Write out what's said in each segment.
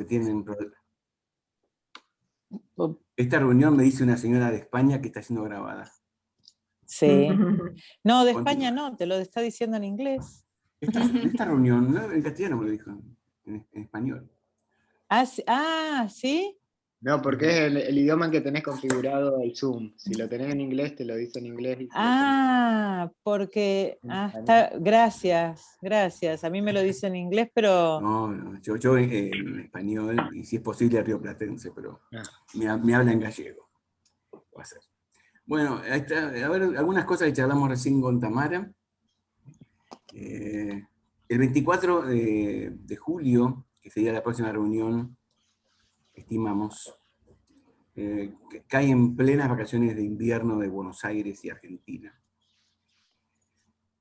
porque tienen problemas. Esta reunión, me dice una señora de España, que está siendo grabada. Sí. No, de España no, te lo está diciendo en inglés. Esta reunión, ¿no? En castellano me lo dijo, en español. ¿Sí? No, porque es el idioma en que tenés configurado el Zoom. Si lo tenés en inglés, te lo dice en inglés. Y Porque... gracias. A mí me lo dice en inglés, pero... No, yo en español, y si es posible rioplatense, pero me habla en gallego. Va a ser. Bueno, ahí está, a ver, algunas cosas que charlamos recién con Tamara. El 24 de julio, que sería la próxima reunión, estimamos, que cae en plenas vacaciones de invierno de Buenos Aires y Argentina.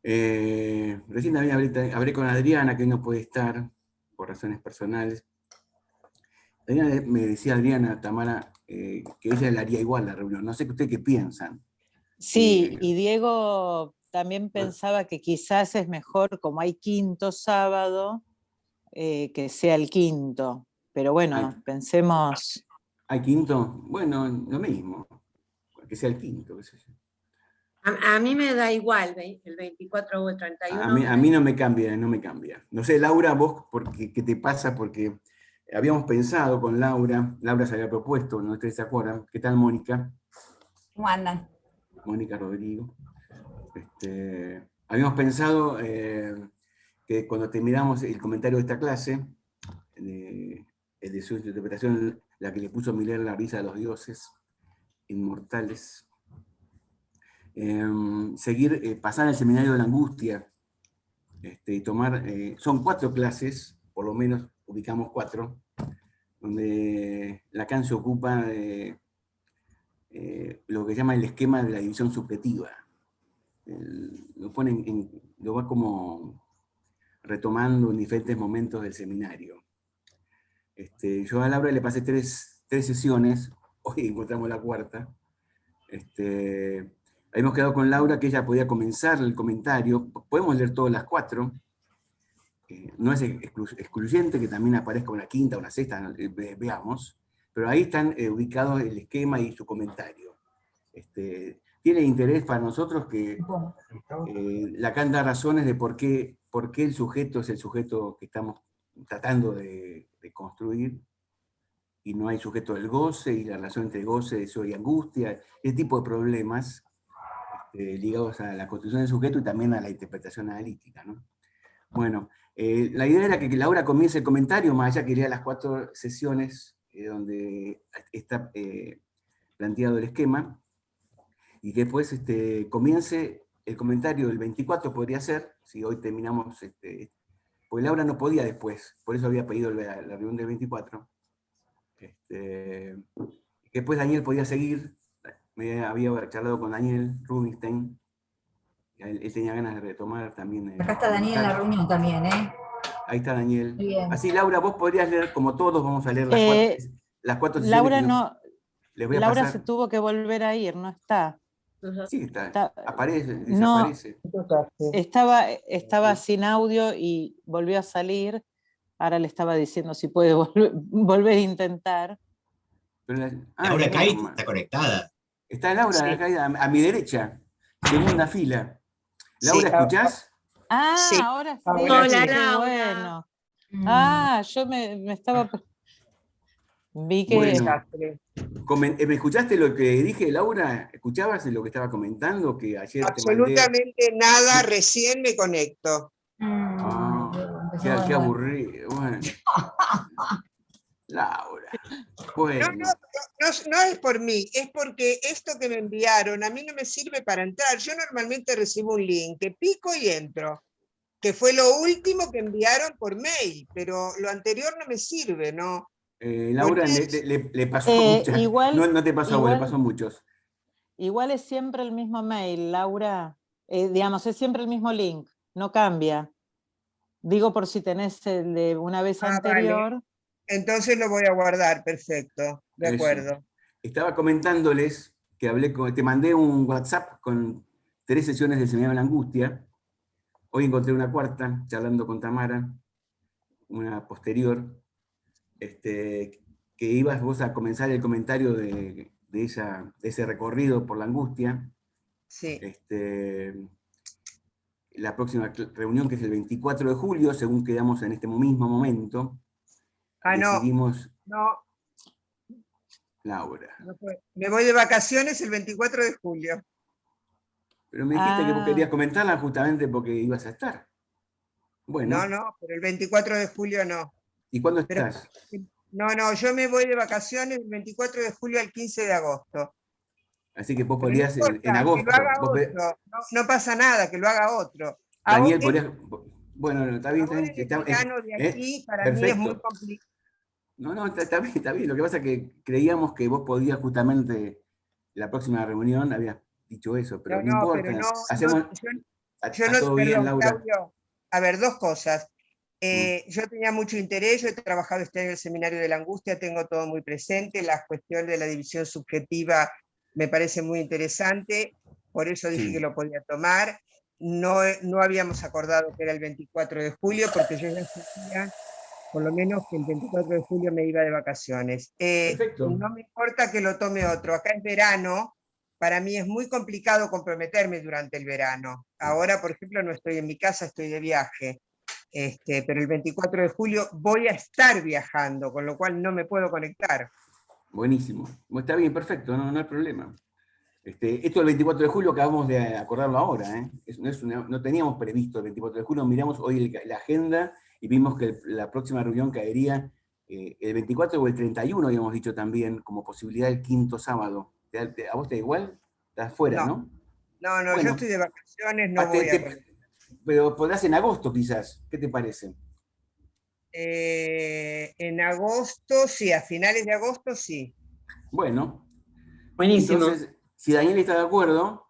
Recién también hablé con Adriana, que hoy no puede estar por razones personales. Me decía Adriana, Tamara, que ella le haría igual la reunión. No sé ustedes qué piensan. Sí, y Diego también pensaba que quizás es mejor, como hay quinto sábado, que sea el quinto. Pero bueno, pensemos... ¿Hay quinto? Bueno, lo mismo. Que sea el quinto, qué sé yo. A mí me da igual, el 24 o el 31. A mí no me cambia, no me cambia. No sé, Laura, vos, ¿qué te pasa? Porque habíamos pensado con Laura se había propuesto, no ustedes se acuerdan. ¿Qué tal, Mónica? ¿Cómo andan? Mónica Rodrigo. Habíamos pensado que cuando terminamos el comentario de esta clase, el de su interpretación, la que le puso Miller, La risa de los dioses inmortales, pasar el seminario de la angustia, y tomar, son 4 clases, por lo menos ubicamos 4, donde Lacan se ocupa de lo que llama el esquema de la división subjetiva. Lo va como retomando en diferentes momentos del seminario. Yo a Laura le pasé 3 sesiones, hoy encontramos la 4ª. Habíamos quedado con Laura que ella podía comenzar el comentario, podemos leer todas las 4, no es excluyente que también aparezca una 5ª, una 6ª, veamos, pero ahí están ubicados el esquema y su comentario. Tiene interés para nosotros que Lacan da razones de por qué el sujeto es el sujeto que estamos tratando de construir, y no hay sujeto del goce, y la relación entre goce, deseo y angustia, ese tipo de problemas ligados a la construcción del sujeto y también a la interpretación analítica, ¿no? Bueno, la idea era que Laura comience el comentario, más allá que lea las 4 sesiones donde está planteado el esquema, y que después comience el comentario del 24, podría ser, si hoy terminamos, porque Laura no podía después, por eso había pedido la reunión del 24. Que después Daniel podía seguir, había charlado con Daniel Rubinstein, él tenía ganas de retomar también. Acá está Daniel en la reunión también, ¿eh? Ahí está Daniel. Bien. Así, Laura, vos podrías leer, como todos vamos a leer las 4 sesiones. Laura no, les voy a Laura pasar. se tuvo que volver a ir, no está. Sí, aparece, desaparece. Estaba sin audio y volvió a salir. Ahora le estaba diciendo si puede volver a intentar. Laura acá está conectada. Está Laura, sí. Acá a mi derecha, segunda fila. Laura, Sí. ¿escuchás? Sí. Ahora sí. Hola, qué Laura. Bueno. Yo me estaba... Vi que... Bueno, ¿me escuchaste lo que dije, Laura? ¿Escuchabas lo que estaba comentando? Que ayer absolutamente nada, recién me conecto. Qué aburrido. Bueno. Laura. Bueno. No es por mí, es porque esto que me enviaron a mí no me sirve para entrar. Yo normalmente recibo un link, que pico y entro, que fue lo último que enviaron por mail, pero lo anterior no me sirve, ¿no? Laura le pasó a muchas. Igual, no te pasó a vos, le pasó a muchos. Igual es siempre el mismo mail, Laura. Digamos, es siempre el mismo link, no cambia. Digo por si tenés el de una vez anterior. Vale. Entonces lo voy a guardar, perfecto, de acuerdo. Estaba comentándoles que te mandé un WhatsApp con 3 sesiones del Seminario de la Angustia. Hoy encontré una 4ª, charlando con Tamara, una posterior. que ibas vos a comenzar el comentario de ese recorrido por la angustia. Sí. La próxima reunión, que es el 24 de julio, según quedamos en este mismo momento, decidimos... No. Laura. No, me voy de vacaciones el 24 de julio. Pero me dijiste que vos querías comentarla justamente porque ibas a estar. Bueno. No, pero el 24 de julio no. ¿Y cuándo estás? No, yo me voy de vacaciones del 24 de julio al 15 de agosto. Así que vos podrías no importa, en agosto. Que lo haga otro. No pasa nada, que lo haga otro. Daniel, podrías... Bueno, está bien. El verano de aquí para mí es muy complicado. No, está bien. Lo que pasa es que creíamos que vos podías justamente, la próxima reunión, habías dicho eso, pero no importa. Pero hacemos... yo no, todo perdón, bien, Laura. Claudio, a ver, dos cosas. Yo tenía mucho interés, yo he trabajado este año en el Seminario de la Angustia, tengo todo muy presente, la cuestión de la división subjetiva me parece muy interesante, por eso dije que lo podía tomar. No habíamos acordado que era el 24 de julio, porque yo ya sabía, por lo menos, que el 24 de julio me iba de vacaciones. No me importa que lo tome otro, acá es verano, para mí es muy complicado comprometerme durante el verano. Ahora, por ejemplo, no estoy en mi casa, estoy de viaje. Pero el 24 de julio voy a estar viajando, con lo cual no me puedo conectar. Buenísimo. Está bien, perfecto, no hay problema. Esto del 24 de julio acabamos de acordarlo ahora. No teníamos previsto el 24 de julio, miramos hoy la agenda y vimos que la próxima reunión caería el 24 o el 31, habíamos dicho también, como posibilidad el quinto sábado. ¿A vos te da igual? Estás fuera, ¿no? No, bueno, yo estoy de vacaciones, no voy a... Pero podrás en agosto quizás, ¿qué te parece? En agosto, sí, a finales de agosto, sí. Bueno. Buenísimo. Entonces, si Daniel está de acuerdo,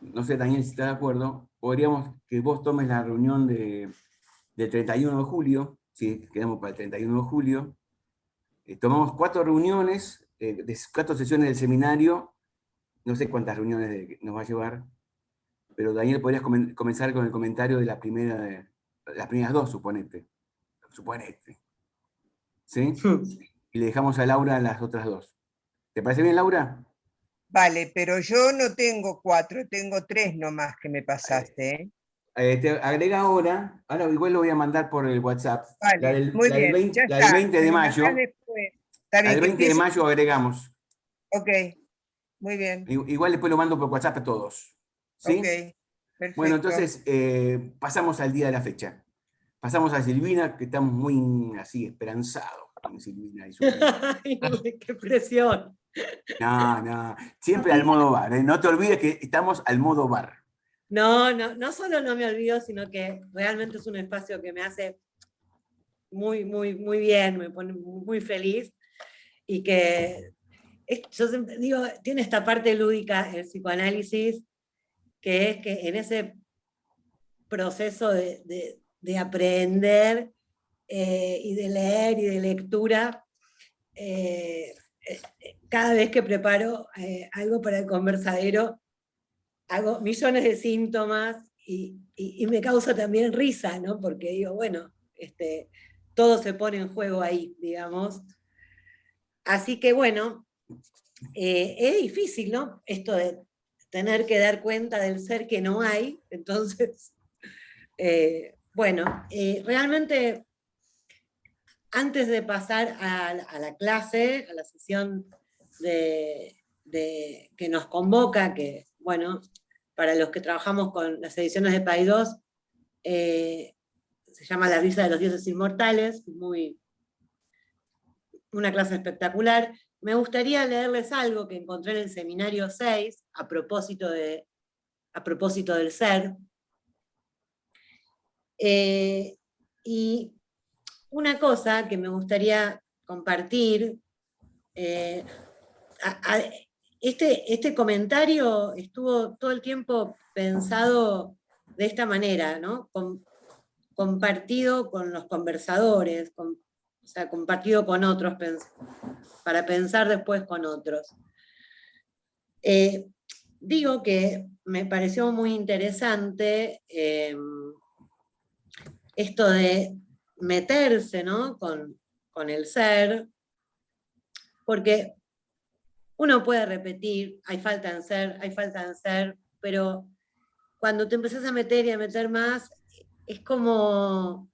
no sé, Daniel, si está de acuerdo, podríamos que vos tomes la reunión del 31 de julio, si quedamos para el 31 de julio, tomamos 4 reuniones, 4 sesiones del seminario, no sé cuántas reuniones nos va a llevar, pero Daniel, podrías comenzar con el comentario de las primeras 2, suponete. ¿Sí? Y le dejamos a Laura las otras 2. ¿Te parece bien, Laura? Vale, pero yo no tengo 4, tengo 3 nomás que me pasaste. Te agrega ahora igual lo voy a mandar por el WhatsApp. Vale, muy bien. La del 20 de mayo. La del 20 de mayo agregamos. Ok, muy bien. Igual después lo mando por WhatsApp a todos. ¿Sí? Ok, perfecto. Bueno, entonces pasamos al día de la fecha. Pasamos a Silvina, que estamos muy así, esperanzados con Silvina y su Ay, ¡qué presión! No, siempre al modo bar. No te olvides que estamos al modo bar. No solo no me olvido, sino que realmente es un espacio que me hace muy, muy, muy bien, me pone muy feliz, y que yo siempre digo, tiene esta parte lúdica el psicoanálisis, que es que en ese proceso de aprender y de leer y de lectura, cada vez que preparo algo para el conversadero, hago millones de síntomas y me causa también risa, ¿no? Porque digo, bueno, todo se pone en juego ahí, digamos. Así que bueno, es difícil, ¿no? Esto de tener que dar cuenta del ser que no hay. Entonces, bueno, realmente antes de pasar a la clase, a la sesión que nos convoca, que bueno, para los que trabajamos con las ediciones de Paidós, se llama La risa de los dioses inmortales, una clase espectacular. Me gustaría leerles algo que encontré en el seminario 6, a propósito del ser. Y una cosa que me gustaría compartir, este comentario estuvo todo el tiempo pensado de esta manera, ¿no? Compartido con los conversadores, o sea, compartido con otros, para pensar después con otros. Digo que me pareció muy interesante esto de meterse, ¿no? con con el ser, porque uno puede repetir, hay falta en ser, pero cuando te empezás a meter y a meter más, es como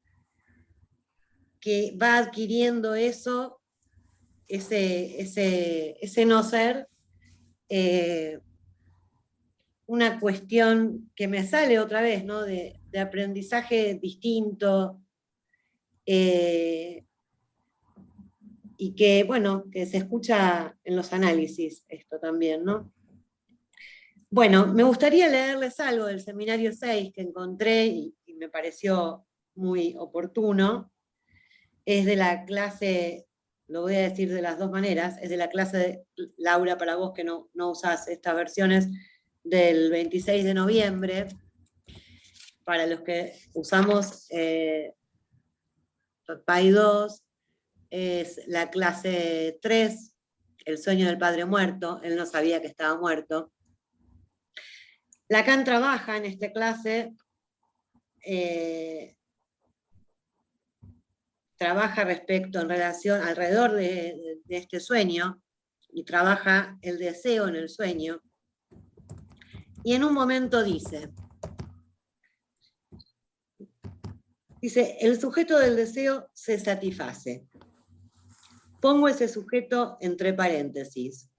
que va adquiriendo eso, ese no ser, una cuestión que me sale otra vez, ¿no? De aprendizaje distinto, y que, bueno, que se escucha en los análisis esto también, ¿no? Bueno, me gustaría leerles algo del seminario 6 que encontré y me pareció muy oportuno. Es de la clase, lo voy a decir de las dos maneras, es de la clase de Laura, para vos que no usás estas versiones, del 26 de noviembre, para los que usamos PAI 2, es la clase 3, el sueño del padre muerto, él no sabía que estaba muerto. Lacan trabaja en esta clase, trabaja en relación, alrededor de este sueño, y trabaja el deseo en el sueño, y en un momento dice, el sujeto del deseo se satisface. Pongo ese sujeto entre paréntesis.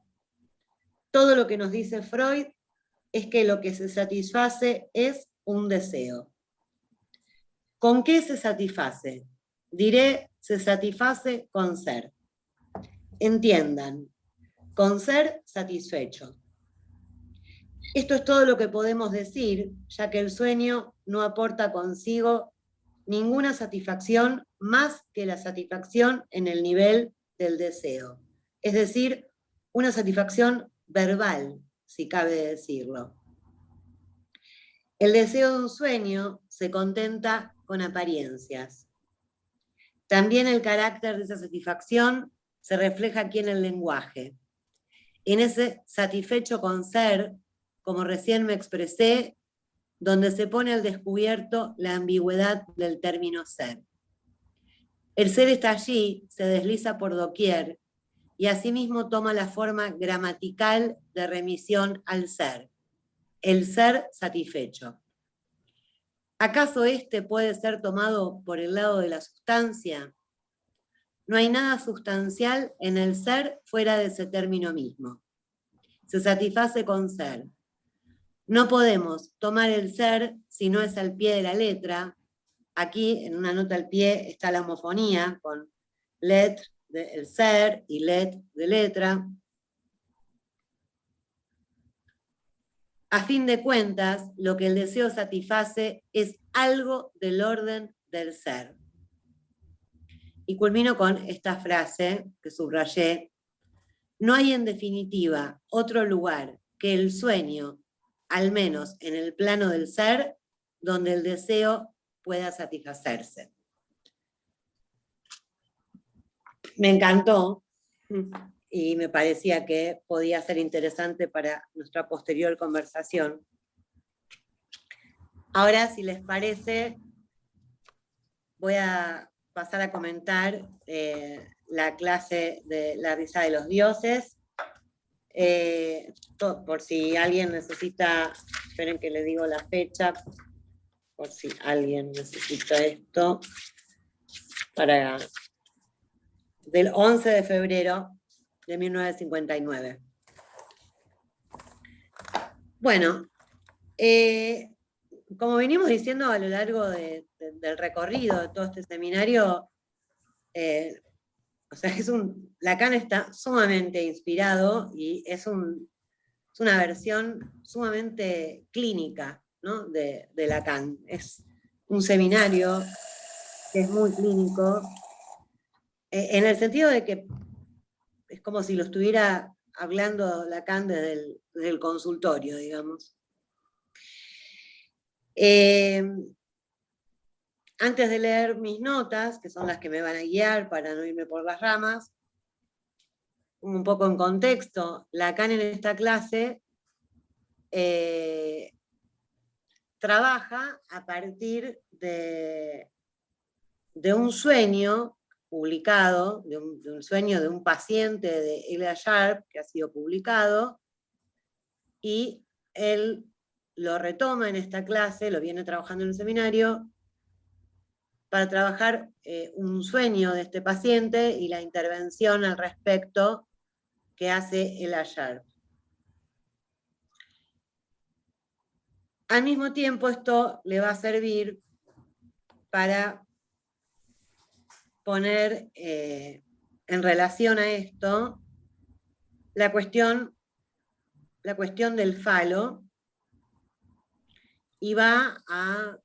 Todo lo que nos dice Freud es que lo que se satisface es un deseo. ¿Con qué se satisface? Diré, se satisface con ser. Entiendan, con ser satisfecho. Esto es todo lo que podemos decir, ya que el sueño no aporta consigo ninguna satisfacción más que la satisfacción en el nivel del deseo. Es decir, una satisfacción verbal, si cabe decirlo. El deseo de un sueño se contenta con apariencias. También el carácter de esa satisfacción se refleja aquí en el lenguaje. En ese satisfecho con ser, como recién me expresé, donde se pone al descubierto la ambigüedad del término ser. El ser está allí, se desliza por doquier, y asimismo toma la forma gramatical de remisión al ser, el ser satisfecho. ¿Acaso este puede ser tomado por el lado de la sustancia? No hay nada sustancial en el ser fuera de ese término mismo. Se satisface con ser. No podemos tomar el ser si no es al pie de la letra. Aquí, en una nota al pie, está la homofonía, con let del ser y let de letra. A fin de cuentas, lo que el deseo satisface es algo del orden del ser. Y culmino con esta frase que subrayé. No hay en definitiva otro lugar que el sueño, al menos en el plano del ser, donde el deseo pueda satisfacerse. Me encantó y me parecía que podía ser interesante para nuestra posterior conversación. Ahora, si les parece, voy a pasar a comentar la clase de la risa de los dioses. Por si alguien necesita, esperen que le digo la fecha, por si alguien necesita esto, del 11 de febrero de 1959. Bueno, como venimos diciendo a lo largo del recorrido de todo este seminario, o sea, Lacan está sumamente inspirado y es una versión sumamente clínica, ¿no? de Lacan. Es un seminario que es muy clínico, en el sentido de que es como si lo estuviera hablando Lacan desde el consultorio, digamos. Antes de leer mis notas, que son las que me van a guiar para no irme por las ramas, un poco en contexto, Lacan en esta clase trabaja a partir de un sueño publicado, de un sueño de un paciente de Elia Sharp, que ha sido publicado, y él lo retoma en esta clase, lo viene trabajando en el seminario, para trabajar un sueño de este paciente y la intervención al respecto que hace Elia Sharp. Al mismo tiempo, esto le va a servir para poner en relación a esto la cuestión del falo, y va a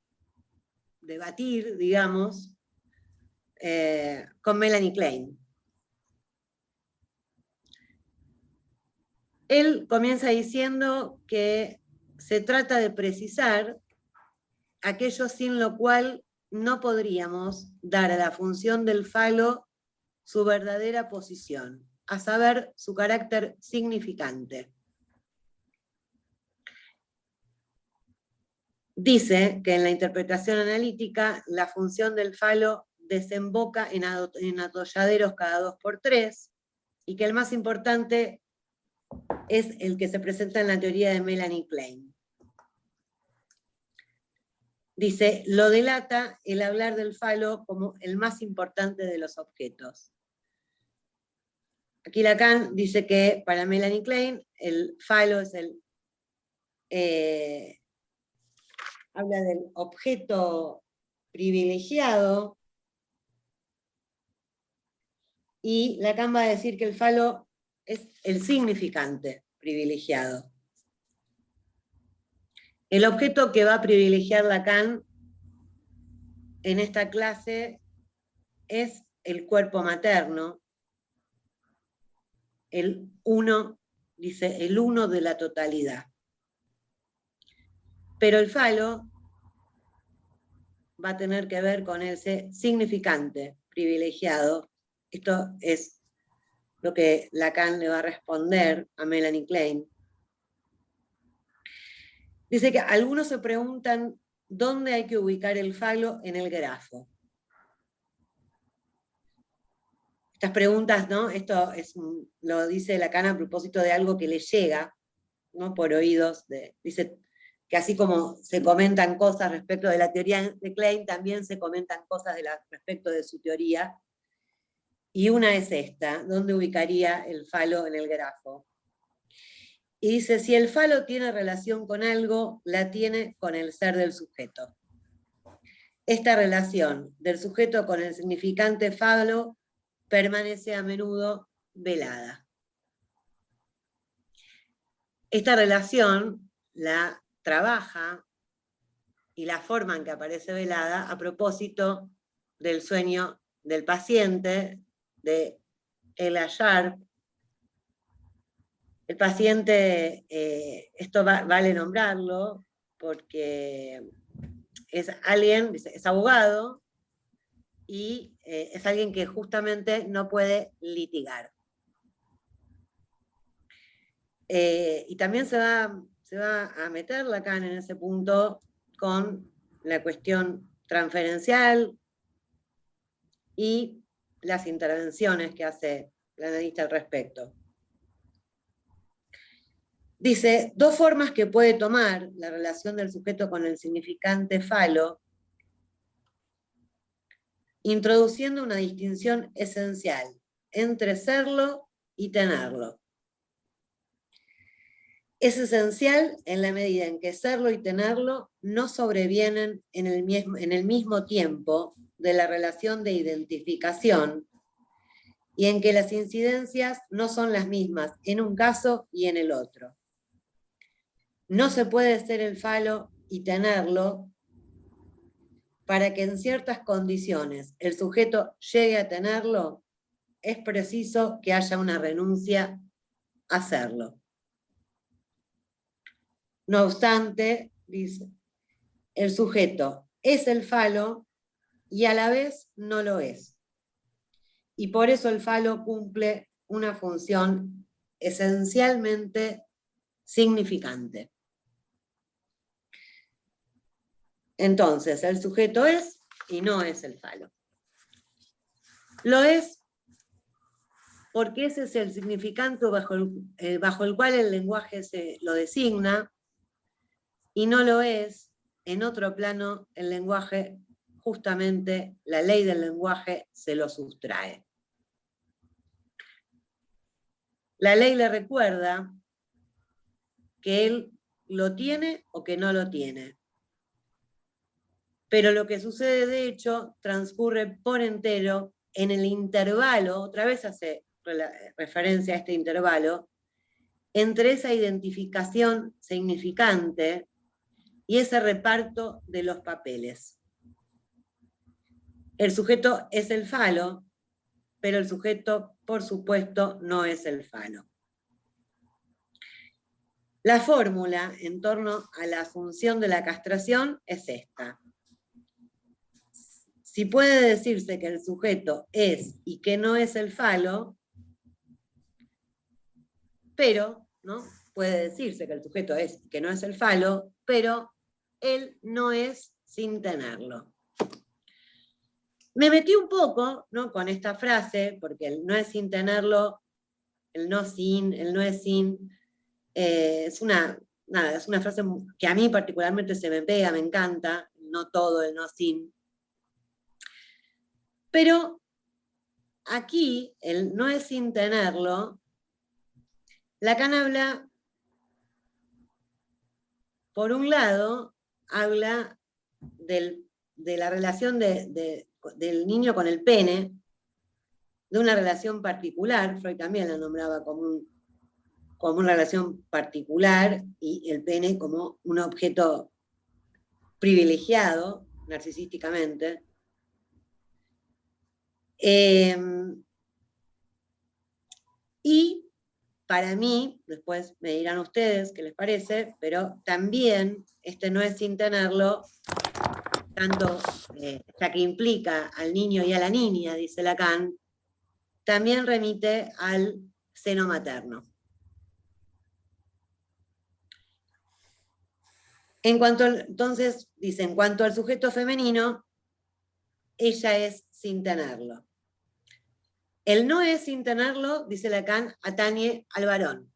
debatir, digamos, con Melanie Klein. Él comienza diciendo que se trata de precisar aquello sin lo cual no podríamos dar a la función del falo su verdadera posición, a saber, su carácter significante. Dice que en la interpretación analítica la función del falo desemboca en atolladeros cada 2×3 y que el más importante es el que se presenta en la teoría de Melanie Klein. Dice, lo delata el hablar del falo como el más importante de los objetos. Aquí Lacan dice que para Melanie Klein el falo es habla del objeto privilegiado, y Lacan va a decir que el falo es el significante privilegiado. El objeto que va a privilegiar Lacan en esta clase es el cuerpo materno, el uno, dice, el uno de la totalidad. Pero el falo va a tener que ver con ese significante privilegiado. Esto es lo que Lacan le va a responder a Melanie Klein. Dice que algunos se preguntan dónde hay que ubicar el falo en el grafo. Estas preguntas, ¿no? Esto lo dice Lacan a propósito de algo que le llega, ¿no? Por oídos. Dice que así como se comentan cosas respecto de la teoría de Klein, también se comentan cosas respecto de su teoría. Y una es esta, ¿dónde ubicaría el falo en el grafo? Y dice, si el falo tiene relación con algo, la tiene con el ser del sujeto. Esta relación del sujeto con el significante falo permanece a menudo velada. Esta relación la trabaja y la forma en que aparece velada a propósito del sueño del paciente, de Elia Sharp. El paciente, esto vale nombrarlo, porque es alguien, es abogado, y es alguien que justamente no puede litigar. Y también se va a meter Lacan en ese punto con la cuestión transferencial y las intervenciones que hace el analista al respecto. Dice, dos formas que puede tomar la relación del sujeto con el significante falo, introduciendo una distinción esencial entre serlo y tenerlo. Es esencial en la medida en que serlo y tenerlo no sobrevienen en el mismo tiempo de la relación de identificación, y en que las incidencias no son las mismas en un caso y en el otro. No se puede ser el falo y tenerlo. Para que en ciertas condiciones el sujeto llegue a tenerlo, es preciso que haya una renuncia a hacerlo. No obstante, dice, el sujeto es el falo y a la vez no lo es. Y por eso el falo cumple una función esencialmente significante. Entonces, el sujeto es y no es el falo. Lo es porque ese es el significante bajo el cual el lenguaje se lo designa, y no lo es, en otro plano, el lenguaje, justamente la ley del lenguaje se lo sustrae. La ley le recuerda que él lo tiene o que no lo tiene. Pero lo que sucede, de hecho, transcurre por entero en el intervalo, otra vez hace referencia a este intervalo, entre esa identificación significante y ese reparto de los papeles. El sujeto es el falo, pero el sujeto, por supuesto, no es el falo. La fórmula en torno a la función de la castración es esta. Si puede decirse que el sujeto es y que no es el falo, pero, ¿no? Puede decirse que el sujeto es y que no es el falo, pero él no es sin tenerlo. Me metí un poco, ¿no?, con esta frase, porque el no es sin tenerlo, el no sin, el no es sin, es una frase que a mí particularmente se me pega, me encanta, no todo, el no sin. Pero aquí, el no es sin tenerlo, Lacan habla, por un lado, habla de la relación del niño con el pene, de una relación particular. Freud también la nombraba como una relación particular, y el pene como un objeto privilegiado, narcisísticamente. Y para mí, después me dirán ustedes qué les parece, pero también este no es sin tenerlo, tanto ya que implica al niño y a la niña, dice Lacan, también remite al seno materno. Entonces, dice, en cuanto al sujeto femenino, ella es sin tenerlo. El no es sin tenerlo, dice Lacan, atañe al varón.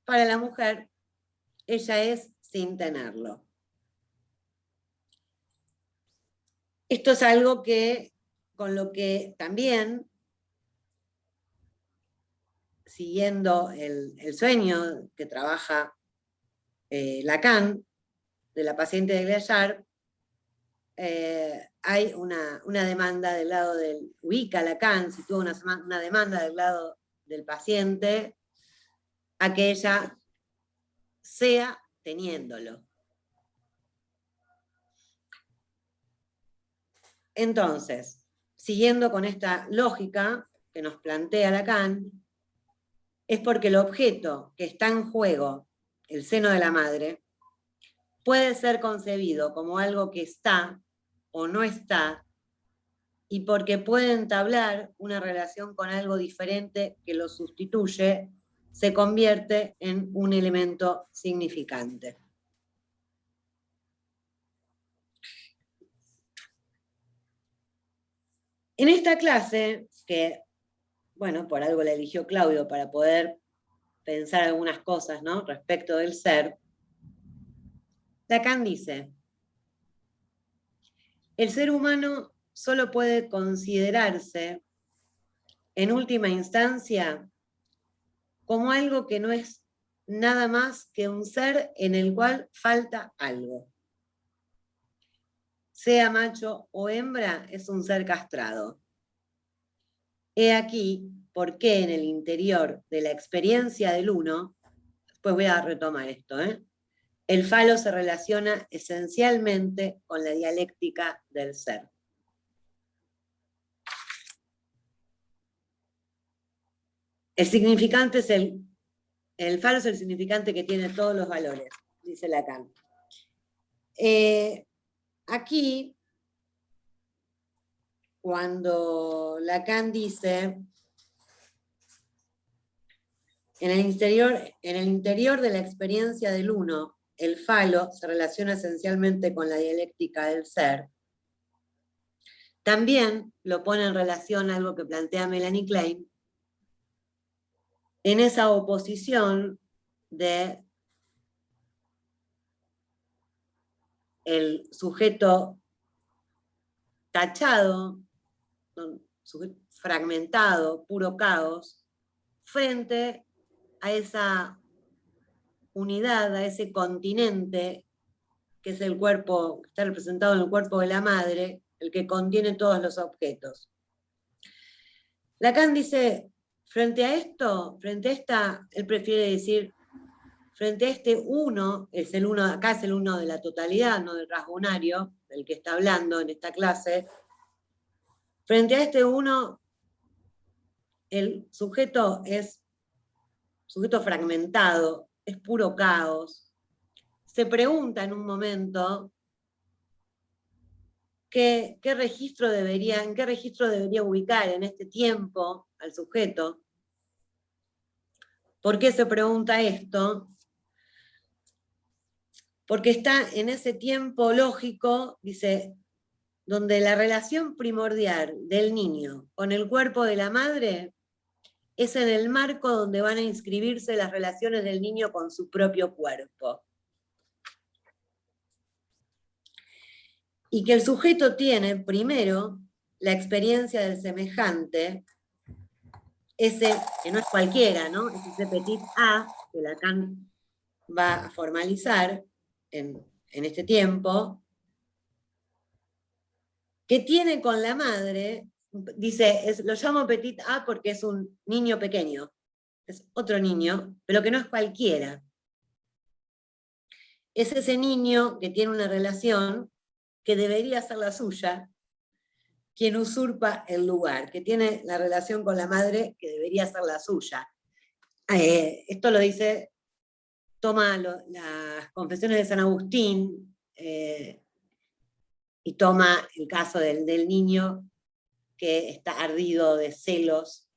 Para la mujer, ella es sin tenerlo. Esto es algo con lo que también, siguiendo el sueño que trabaja Lacan, de la paciente de Glayard, hay una demanda del lado del, ubica Lacan, sitúa una demanda del lado del paciente a que ella sea teniéndolo. Entonces, siguiendo con esta lógica que nos plantea Lacan, es porque el objeto que está en juego, el seno de la madre, puede ser concebido como algo que está o no está, y porque puede entablar una relación con algo diferente que lo sustituye, se convierte en un elemento significante. En esta clase, que, bueno, por algo la eligió Claudio para poder pensar algunas cosas, ¿no?, respecto del ser, Lacan dice: el ser humano solo puede considerarse, en última instancia, como algo que no es nada más que un ser en el cual falta algo. Sea macho o hembra, es un ser castrado. He aquí por qué en el interior de la experiencia del uno, después voy a retomar esto, el falo se relaciona esencialmente con la dialéctica del ser. El significante es el falo es el significante que tiene todos los valores, dice Lacan. Aquí, cuando Lacan dice, en el interior de la experiencia del uno, el falo se relaciona esencialmente con la dialéctica del ser, también lo pone en relación a algo que plantea Melanie Klein, en esa oposición de el sujeto tachado, fragmentado, puro caos, frente a esa unidad, a ese continente que es el cuerpo, que está representado en el cuerpo de la madre, el que contiene todos los objetos. Lacan dice, frente a esto, frente a esta, él prefiere decir, frente a este uno, es el uno, acá es el uno de la totalidad, no del rasgo unario, del que está hablando en esta clase, frente a este uno, el sujeto es sujeto fragmentado, es puro caos. Se pregunta en un momento en qué registro debería ubicar en este tiempo al sujeto. ¿Por qué se pregunta esto? Porque está en ese tiempo lógico, dice, donde la relación primordial del niño con el cuerpo de la madre es en el marco donde van a inscribirse las relaciones del niño con su propio cuerpo. Y que el sujeto tiene, primero, la experiencia del semejante, ese que no es cualquiera, ¿no? Es ese petit A que Lacan va a formalizar en este tiempo, que tiene con la madre, dice, lo llamo petit A porque es un niño pequeño, es otro niño, pero que no es cualquiera. Es ese niño que tiene una relación que debería ser la suya, quien usurpa el lugar, que tiene la relación con la madre que debería ser la suya. Esto lo dice, toma las confesiones de San Agustín, y toma el caso del niño que está ardido de celos,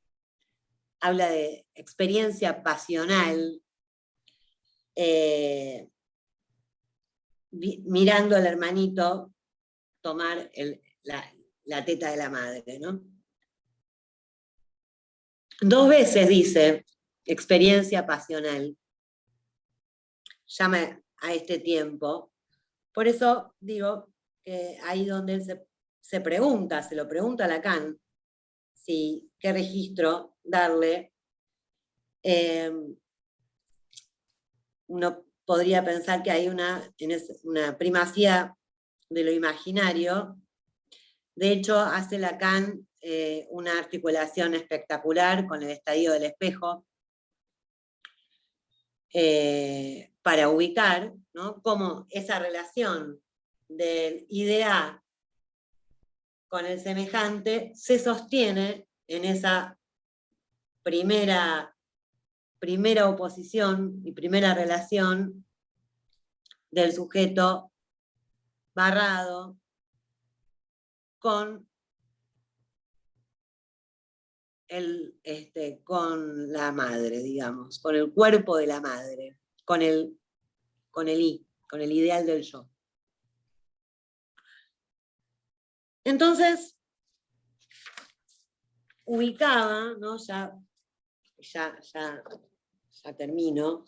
habla de experiencia pasional, mirando al hermanito tomar la teta de la madre, ¿no? 2 veces dice experiencia pasional, llama a este tiempo. Por eso digo que ahí donde él se pregunta, se lo pregunta a Lacan, qué registro darle, uno podría pensar que hay una primacía de lo imaginario. De hecho, hace Lacan una articulación espectacular con el estadio del espejo para ubicar, ¿no?, cómo esa relación del idea con el semejante se sostiene en esa primera oposición y primera relación del sujeto barrado con con la madre, digamos, con el cuerpo de la madre, con el ideal del yo. Entonces, ubicaba, ¿no? Ya termino.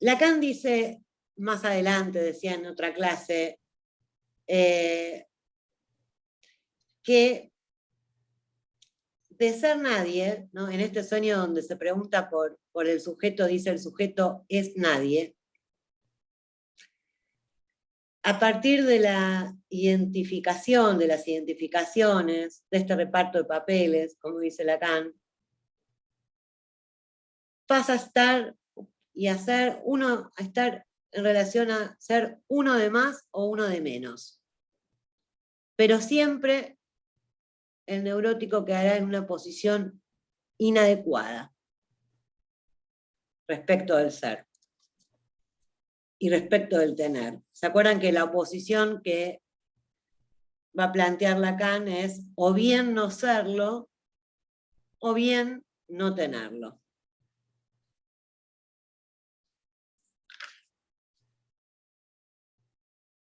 Lacan dice, más adelante, decía en otra clase, que de ser nadie, ¿no?, en este sueño donde se pregunta por el sujeto, dice el sujeto es nadie, a partir de la identificación, de las identificaciones, de este reparto de papeles, como dice Lacan, pasa a estar en relación a ser uno de más o uno de menos. Pero siempre el neurótico quedará en una posición inadecuada respecto del ser y respecto del tener. ¿Se acuerdan que la oposición que va a plantear Lacan es o bien no serlo o bien no tenerlo?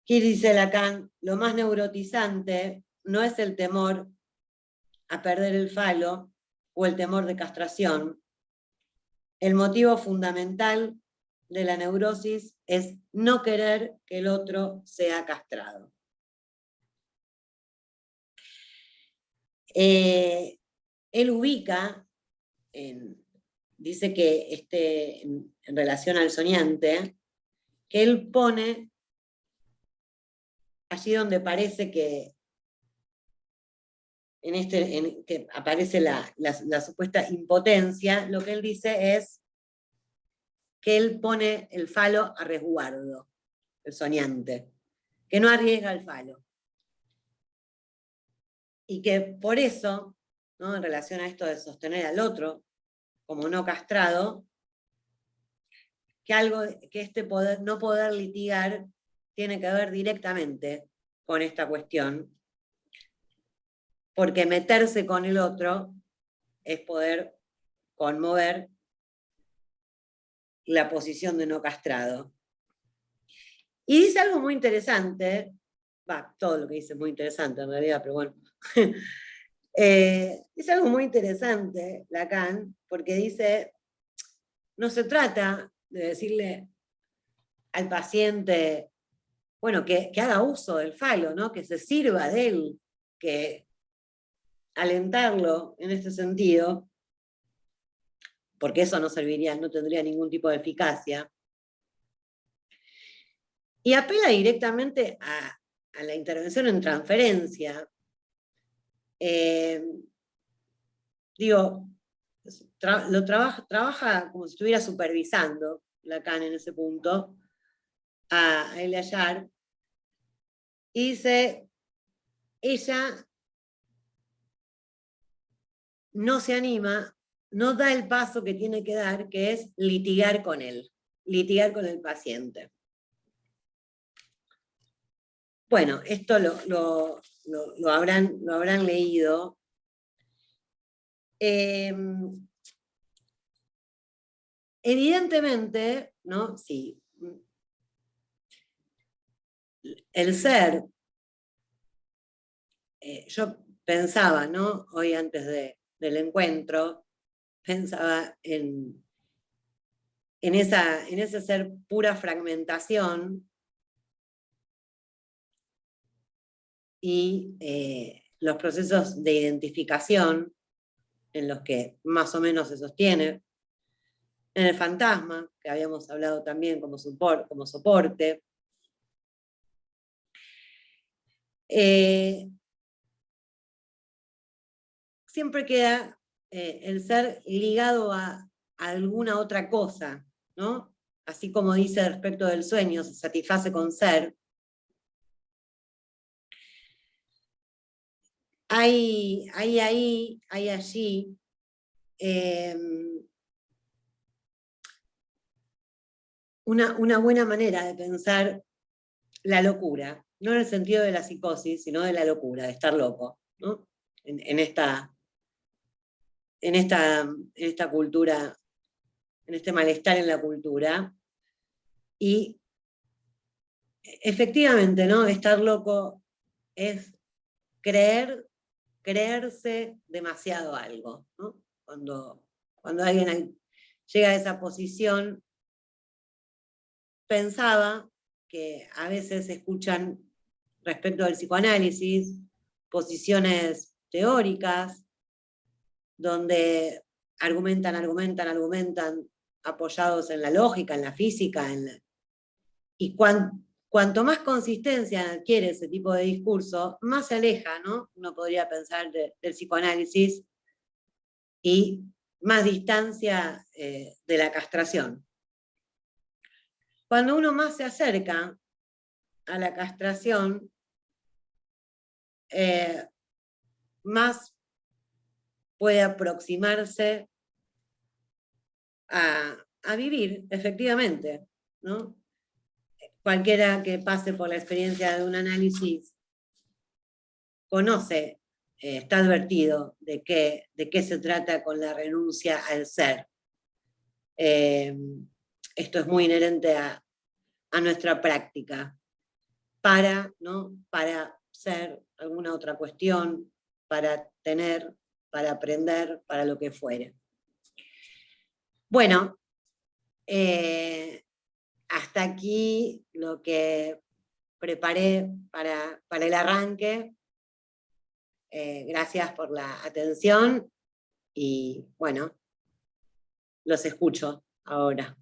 Aquí dice Lacan, lo más neurotizante no es el temor a perder el falo o el temor de castración. El motivo fundamental de la neurosis es no querer que el otro sea castrado. Él ubica, dice que en relación al soñante, que él pone allí donde parece que, que aparece la supuesta impotencia, lo que él dice es que él pone el falo a resguardo, el soñante, que no arriesga el falo. Y que por eso, ¿no?, en relación a esto de sostener al otro como no castrado, que este no poder litigar tiene que ver directamente con esta cuestión, porque meterse con el otro es poder conmover la posición de no castrado. Y dice algo muy interesante, todo lo que dice es muy interesante en realidad, pero bueno. Es algo muy interesante, Lacan, porque dice, no se trata de decirle al paciente, bueno, que haga uso del falo, ¿no?, que se sirva de él, que alentarlo en este sentido, porque eso no serviría, no tendría ningún tipo de eficacia. Y apela directamente a la intervención en transferencia. Trabaja como si estuviera supervisando Lacan en ese punto a Elia Yar, y dice, ella no se anima, no da el paso que tiene que dar, que es litigar con él, litigar con el paciente. Bueno, esto lo habrán leído. Evidentemente, ¿no?, sí, el ser, yo pensaba, ¿no?, hoy antes del encuentro, pensaba en ese ser pura fragmentación y los procesos de identificación en los que más o menos se sostiene, en el fantasma, que habíamos hablado también como soporte. Siempre queda el ser ligado a alguna otra cosa, ¿no? Así como dice respecto del sueño, se satisface con ser. Hay allí una buena manera de pensar la locura, no en el sentido de la psicosis, sino de la locura, de estar loco, ¿no? En esta cultura, en este malestar en la cultura. Y efectivamente, ¿no?, estar loco es creerse demasiado algo, ¿no? Cuando alguien llega a esa posición, pensaba que a veces escuchan respecto del psicoanálisis posiciones teóricas donde argumentan, apoyados en la lógica, en la física, y cuanto más consistencia adquiere ese tipo de discurso, más se aleja, ¿no?, uno podría pensar del psicoanálisis, y más distancia de la castración. Cuando uno más se acerca a la castración, más puede aproximarse a vivir, efectivamente, ¿no? Cualquiera que pase por la experiencia de un análisis conoce, está advertido de qué se trata con la renuncia al ser. Esto es muy inherente a nuestra práctica. para, ¿no? Para ser alguna otra cuestión, para tener, para aprender, para lo que fuere. Bueno, hasta aquí lo que preparé para el arranque. Gracias por la atención y bueno, los escucho ahora.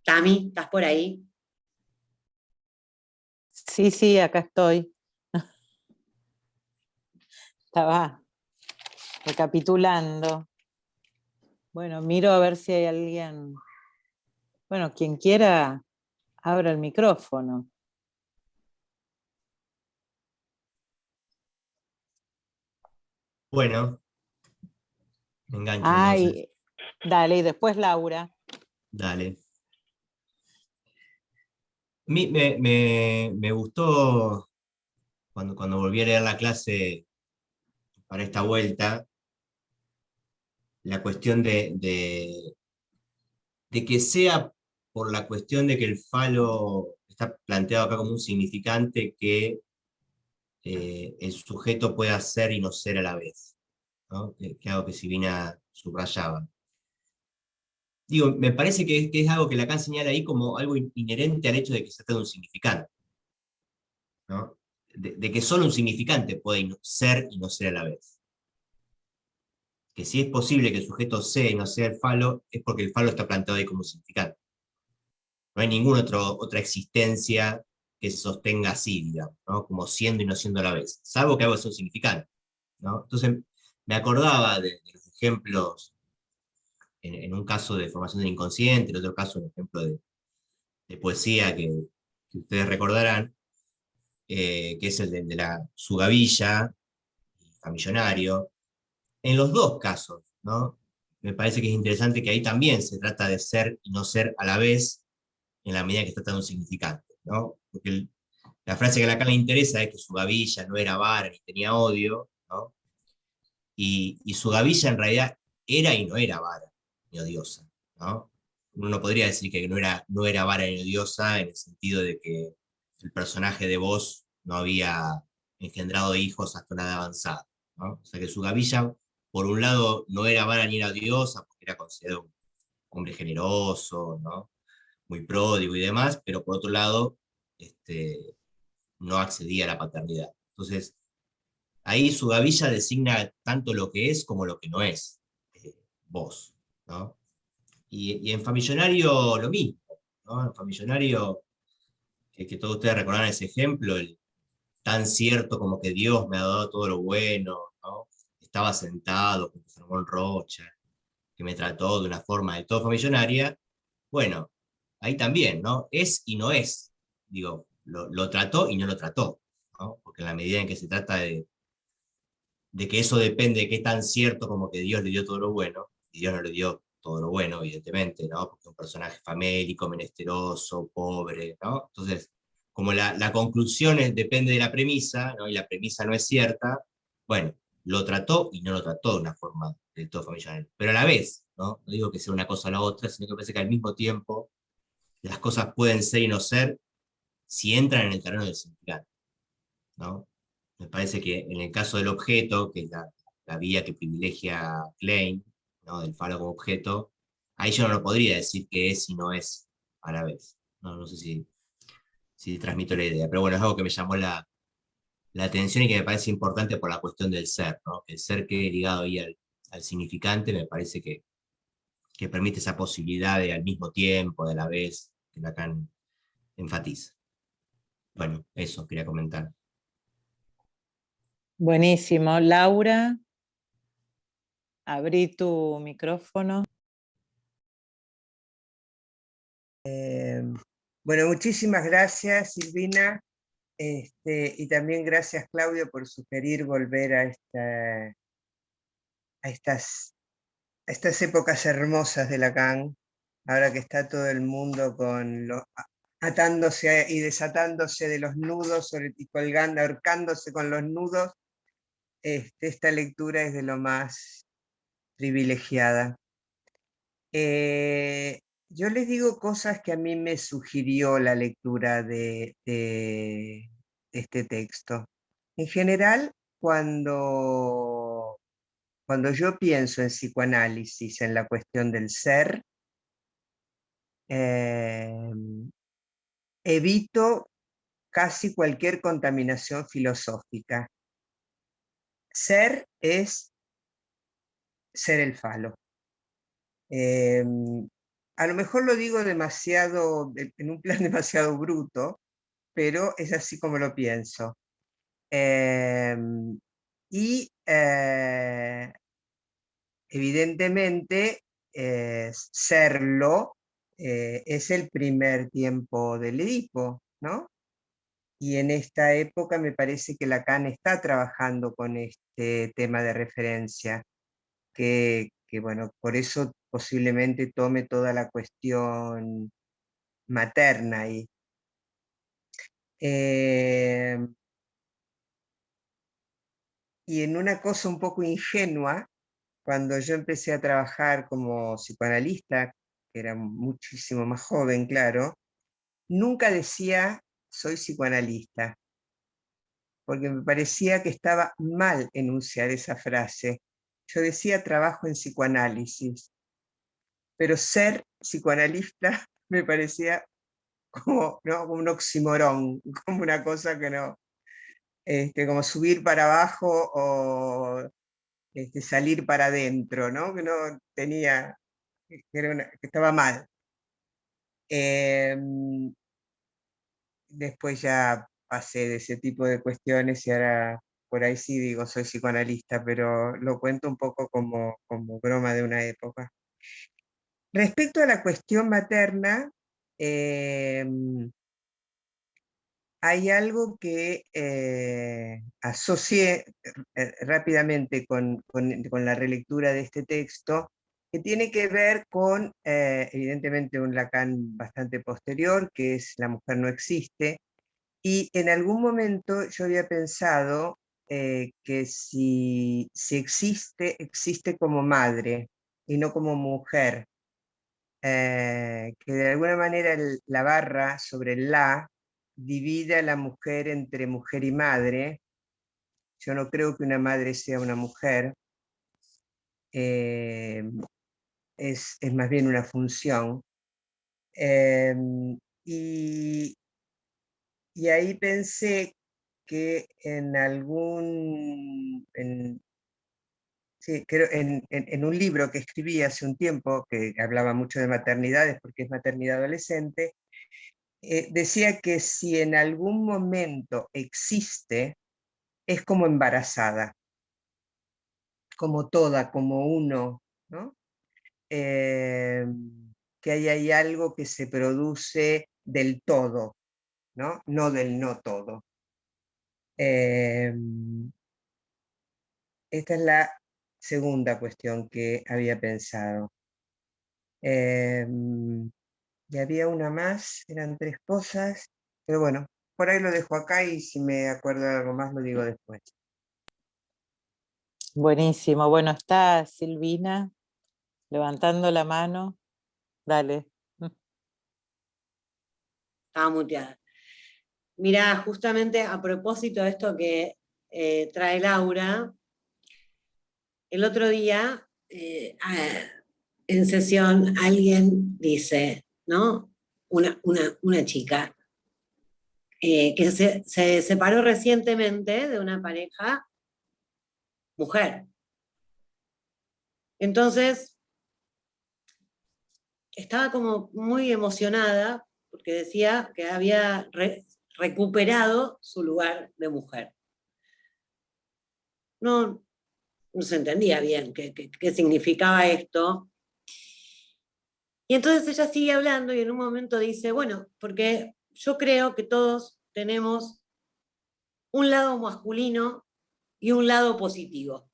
Tami, ¿estás por ahí? Sí, acá estoy. Estaba recapitulando. Bueno, miro a ver si hay alguien. Bueno, quien quiera, abra el micrófono. Bueno, me engancho entonces. Dale, y después Laura. Dale. A mí me gustó cuando volví a leer la clase para esta vuelta, la cuestión de que sea por la cuestión de que el falo está planteado acá como un significante que el sujeto pueda ser y no ser a la vez, ¿no? Que algo que Silvina subrayaba. Digo, me parece que es algo que Lacan señala ahí como algo inherente al hecho de que se trata de un significante, ¿no? De que solo un significante puede ser y no ser a la vez. Que si es posible que el sujeto sea y no sea el falo, es porque el falo está planteado ahí como un significante. No hay ninguna otra existencia que se sostenga así, digamos, ¿no? Como siendo y no siendo a la vez, salvo que algo sea un significante, ¿no? Entonces, me acordaba de los ejemplos, en un caso de formación del inconsciente, en otro caso, un ejemplo de poesía que ustedes recordarán, que es el de la Su Gavilla, Millonario. En los dos casos, ¿no? Me parece que es interesante que ahí también se trata de ser y no ser a la vez, en la medida que se trata de un significante, ¿no? Porque la frase que a Lacan le interesa es que su gavilla no era vara ni tenía odio, ¿no? Y su gavilla en realidad era y no era vara ni odiosa, ¿no? Uno no podría decir que no era vara ni odiosa en el sentido de que el personaje de Voss no había engendrado hijos hasta una edad avanzada, ¿no? O sea que su gavilla, por un lado, no era vara ni era odiosa, porque era considerado un hombre generoso, ¿no? Muy pródigo y demás, pero por otro lado, no accedía a la paternidad. Entonces, ahí su gavilla designa tanto lo que es como lo que no es vos, ¿no? Y en Famillonario lo mismo, ¿no? En Famillonario, que todos ustedes recordarán ese ejemplo, tan cierto como que Dios me ha dado todo lo bueno, ¿no? Estaba sentado con Salomón Rocha, que me trató de una forma de todo famillonaria. Bueno, ahí también, ¿no? Es y no es. Digo, lo trató y no lo trató, ¿no? Porque en la medida en que se trata de que eso depende de qué tan cierto como que Dios le dio todo lo bueno, y Dios no le dio todo lo bueno, evidentemente, ¿no? Porque es un personaje famélico, menesteroso, pobre, ¿no? Entonces, como la conclusión depende de la premisa, ¿no? Y la premisa no es cierta, bueno, lo trató y no lo trató de una forma del todo familiar. Pero a la vez, ¿no? No digo que sea una cosa o la otra, sino que parece que al mismo tiempo las cosas pueden ser y no ser si entran en el terreno del significado, ¿no? Me parece que en el caso del objeto, que es la vía que privilegia Klein, ¿no? Del falo como objeto, ahí yo no lo podría decir que es y no es a la vez. No sé si transmito la idea, pero bueno, es algo que me llamó la atención y que me parece importante por la cuestión del ser, ¿no? El ser que ligado ahí al significante me parece que permite esa posibilidad de al mismo tiempo, de a la vez, que Lacan enfatiza. Bueno, eso quería comentar. Buenísimo. Laura, abrí tu micrófono. Bueno, muchísimas gracias, Silvina, y también gracias, Claudio, por sugerir volver a estas épocas hermosas de Lacan, ahora que está todo el mundo atándose y desatándose de los nudos y colgando, ahorcándose con los nudos. esta lectura es de lo más privilegiada. Yo les digo cosas que a mí me sugirió la lectura de este texto. En general, cuando yo pienso en psicoanálisis, en la cuestión del ser, evito casi cualquier contaminación filosófica. Ser es ser el falo. A lo mejor lo digo demasiado, en un plan demasiado bruto, pero es así como lo pienso. Evidentemente, serlo es el primer tiempo del Edipo, ¿no? Y en esta época me parece que Lacan está trabajando con este tema de referencia, que bueno, por eso posiblemente tome toda la cuestión materna ahí. Y en una cosa un poco ingenua, cuando yo empecé a trabajar como psicoanalista, que era muchísimo más joven, claro, nunca decía soy psicoanalista, porque me parecía que estaba mal enunciar esa frase. Yo decía trabajo en psicoanálisis, pero ser psicoanalista me parecía como, ¿no?, como un oxímoron, como una cosa que no, como subir para abajo o salir para adentro, ¿no? Que no tenía, que estaba mal. Después ya pasé de ese tipo de cuestiones y ahora por ahí sí digo soy psicoanalista, pero lo cuento un poco como broma de una época. Respecto a la cuestión materna, hay algo que asocié rápidamente con la relectura de este texto, que tiene que ver con, evidentemente, un Lacan bastante posterior, que es La mujer no existe, y en algún momento yo había pensado que si existe, existe como madre y no como mujer, que de alguna manera la barra sobre el la divide a la mujer entre mujer y madre. Yo no creo que una madre sea una mujer, es más bien una función. Y ahí pensé que en algún, sí, creo, en un libro que escribí hace un tiempo, que hablaba mucho de maternidades, porque es maternidad adolescente, decía que si en algún momento existe, es como embarazada, como toda, como uno, ¿no? Que hay algo que se produce del todo, ¿no? No del no todo. Esta es la segunda cuestión que había pensado. Y había una más, eran 3 cosas, pero bueno, por ahí lo dejo acá y si me acuerdo de algo más lo digo después. Buenísimo. Bueno, está Silvina levantando la mano. Dale. Estaba muteada. Mirá, justamente a propósito de esto que trae Laura, el otro día en sesión alguien dice, ¿no? Una chica que se separó recientemente de una pareja mujer. Entonces, estaba como muy emocionada porque decía que había recuperado su lugar de mujer. No se entendía bien qué significaba esto. Y entonces ella sigue hablando y en un momento dice, bueno, porque yo creo que todos tenemos un lado masculino y un lado positivo.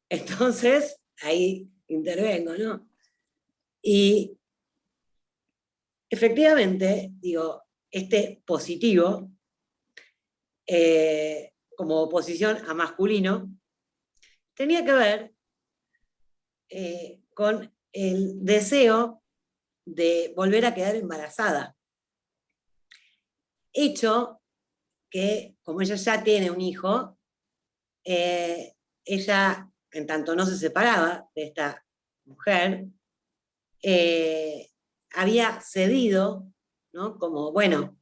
Entonces, ahí intervengo, ¿no? Y efectivamente, digo, este positivo como oposición a masculino, tenía que ver con el deseo de volver a quedar embarazada. Hecho que, como ella ya tiene un hijo, ella, en tanto no se separaba de esta mujer, había cedido, ¿no? Como, bueno,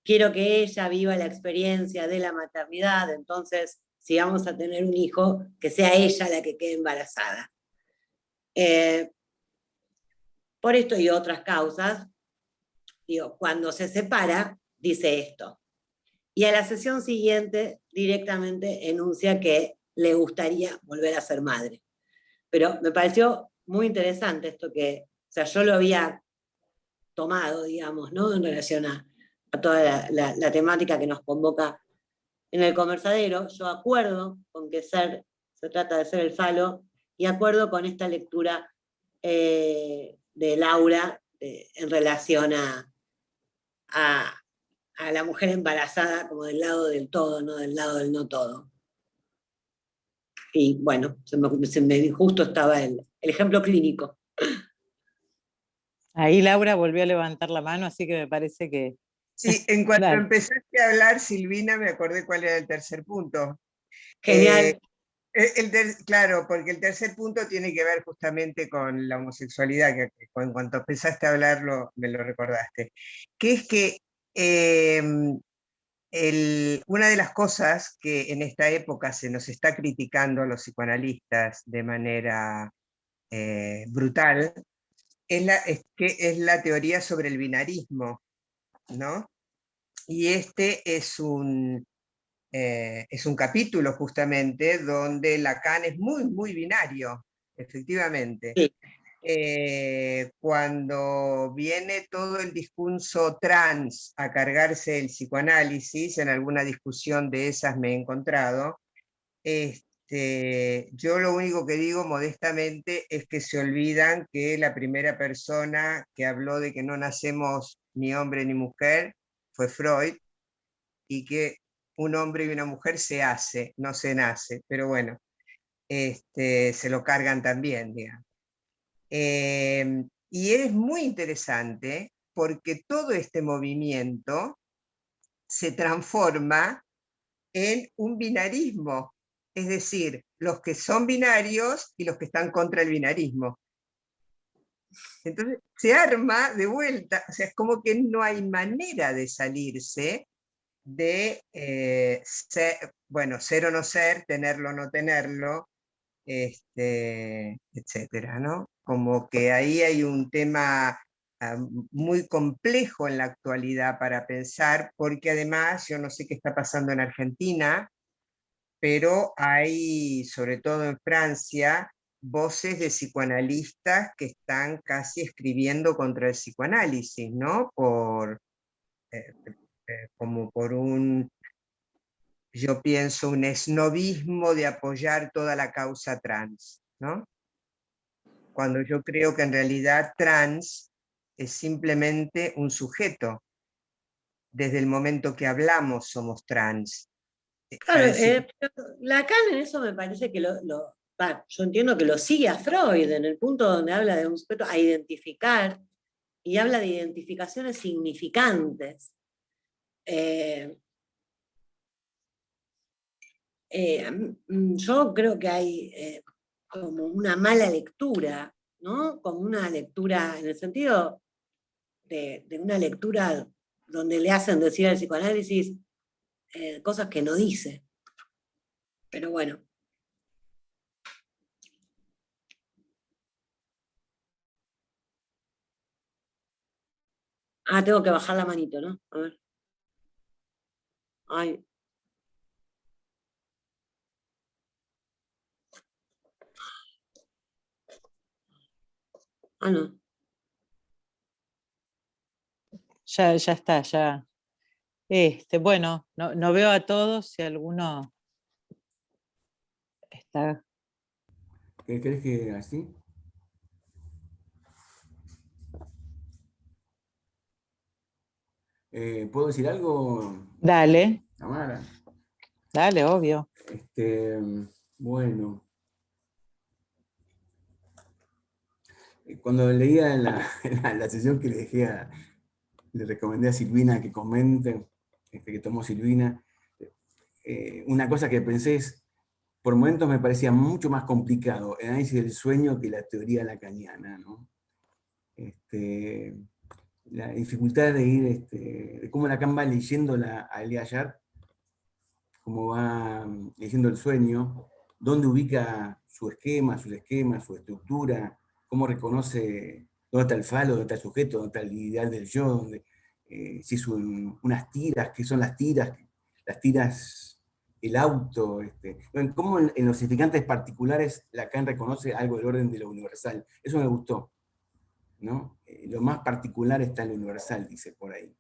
quiero que ella viva la experiencia de la maternidad, entonces, si vamos a tener un hijo, que sea ella la que quede embarazada. Por esto y otras causas, digo, cuando se separa, dice esto. Y a la sesión siguiente directamente enuncia que le gustaría volver a ser madre. Pero me pareció muy interesante esto que, o sea, yo lo había tomado, digamos, ¿no? En relación a toda la temática que nos convoca en el conversadero. Yo acuerdo con que se trata de ser el falo, y acuerdo con esta lectura de Laura en relación a la mujer embarazada como del lado del todo, no del lado del no todo. Y bueno, justo estaba el ejemplo clínico. Ahí Laura volvió a levantar la mano, así que me parece que... Sí, en cuanto Dale. empezaste a hablar, Silvina, me acordé cuál era el tercer punto. Genial. Claro, porque el tercer punto tiene que ver justamente con la homosexualidad, que en cuanto empezaste a hablarlo, me lo recordaste. Que es que una de las cosas que en esta época se nos está criticando a los psicoanalistas de manera brutal es la teoría sobre el binarismo, ¿no? Y este es un capítulo justamente donde Lacan es muy, muy binario, efectivamente. Sí. Cuando viene todo el discurso trans a cargarse el psicoanálisis, en alguna discusión de esas me he encontrado, yo lo único que digo modestamente es que se olvidan que la primera persona que habló de que no nacemos ni hombre ni mujer fue Freud, y que un hombre y una mujer se hace, no se nace, pero bueno, se lo cargan también, digamos. Y es muy interesante porque todo este movimiento se transforma en un binarismo, es decir, los que son binarios y los que están contra el binarismo. Entonces se arma de vuelta, o sea, es como que no hay manera de salirse de ser o no ser, tenerlo o no tenerlo, etcétera, ¿no? Como que ahí hay un tema muy complejo en la actualidad para pensar, porque además yo no sé qué está pasando en Argentina, pero hay, sobre todo en Francia, voces de psicoanalistas que están casi escribiendo contra el psicoanálisis, ¿no? Como por yo pienso, un esnobismo de apoyar toda la causa trans, ¿no? Cuando yo creo que en realidad trans es simplemente un sujeto. Desde el momento que hablamos somos trans. Claro, Lacan en eso me parece que yo entiendo que lo sigue a Freud, en el punto donde habla de un sujeto a identificar, y habla de identificaciones significantes. Yo creo que hay como una mala lectura, ¿no? Como una lectura, en el sentido de una lectura donde le hacen decir al psicoanálisis cosas que no dice. Pero bueno. Ah, tengo que bajar la manito, ¿no? A ver. Ay. Ah, no. Ya está, ya. Bueno, no veo a todos, si alguno está... ¿Crees que así? ¿Puedo decir algo, Dale. Tamara? Dale, obvio. Bueno. Cuando leía la sesión que le recomendé a Silvina que comente, que tomó Silvina, una cosa que pensé es, por momentos me parecía mucho más complicado el análisis del sueño que la teoría lacaniana, ¿no? La dificultad de ir, de cómo Lacan va leyendo a Elia Ayar, cómo va leyendo el sueño, dónde ubica su esquema, sus esquemas, su estructura, cómo reconoce dónde está el falo, dónde está el sujeto, dónde está el ideal del yo, si es unas tiras, qué son las tiras, el auto, cómo en los significantes particulares Lacan reconoce algo del orden de lo universal. Eso me gustó, ¿no? Lo más particular está en lo universal, dice por ahí.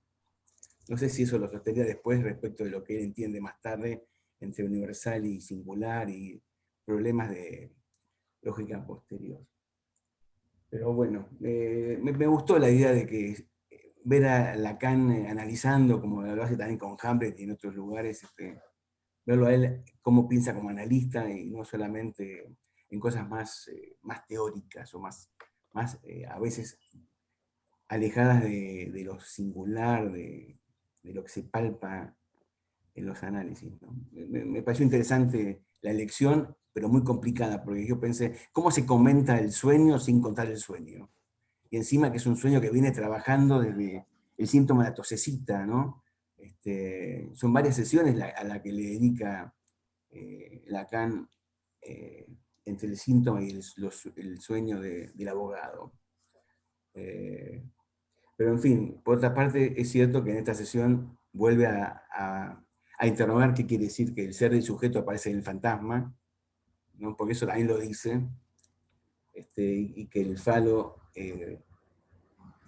No sé si eso lo sostendría después respecto de lo que él entiende más tarde entre universal y singular y problemas de lógica posterior. Pero bueno, me gustó la idea de que ver a Lacan analizando, como lo hace también con Hamlet y en otros lugares, verlo a él cómo piensa como analista y no solamente en cosas más teóricas o más a veces alejadas de lo singular, de lo que se palpa en los análisis, ¿no? Me pareció interesante la elección, pero muy complicada, porque yo pensé, ¿cómo se comenta el sueño sin contar el sueño? Y encima que es un sueño que viene trabajando desde el síntoma de la tosecita, ¿no? Son varias sesiones a la que le dedica Lacan entre el síntoma y el sueño del abogado. Pero en fin, por otra parte, es cierto que en esta sesión vuelve a interrogar qué quiere decir que el ser del sujeto aparece en el fantasma, ¿no? Porque eso también lo dice, y que el falo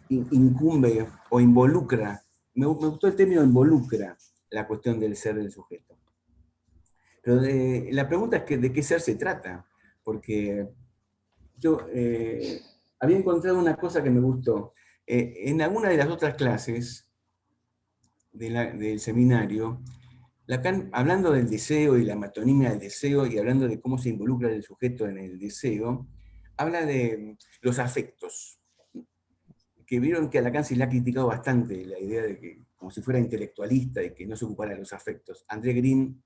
incumbe o involucra, me gustó el término involucra la cuestión del ser del sujeto. Pero la pregunta es que, ¿de qué ser se trata? Porque yo había encontrado una cosa que me gustó. En alguna de las otras clases del seminario, Lacan, hablando del deseo y la metonimia del deseo y hablando de cómo se involucra el sujeto en el deseo, habla de los afectos, que vieron que a Lacan se le ha criticado bastante la idea de que, como si fuera intelectualista y que no se ocupara de los afectos. André Green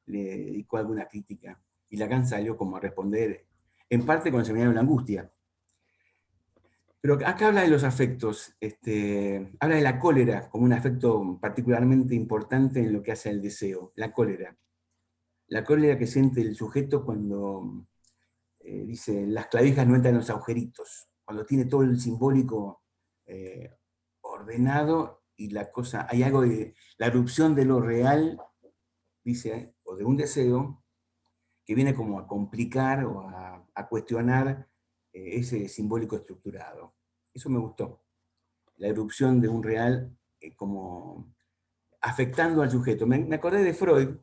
le dedicó alguna crítica y Lacan salió como a responder, en parte con el seminario de la angustia. Pero acá habla de los afectos, habla de la cólera como un afecto particularmente importante en lo que hace al deseo, la cólera. La cólera que siente el sujeto cuando dice, las clavijas no entran en los agujeritos, cuando tiene todo el simbólico ordenado y la cosa, hay algo de la erupción de lo real, dice, o de un deseo, que viene como a complicar o a cuestionar ese simbólico estructurado. Eso me gustó. La erupción de un real como afectando al sujeto. Me acordé de Freud,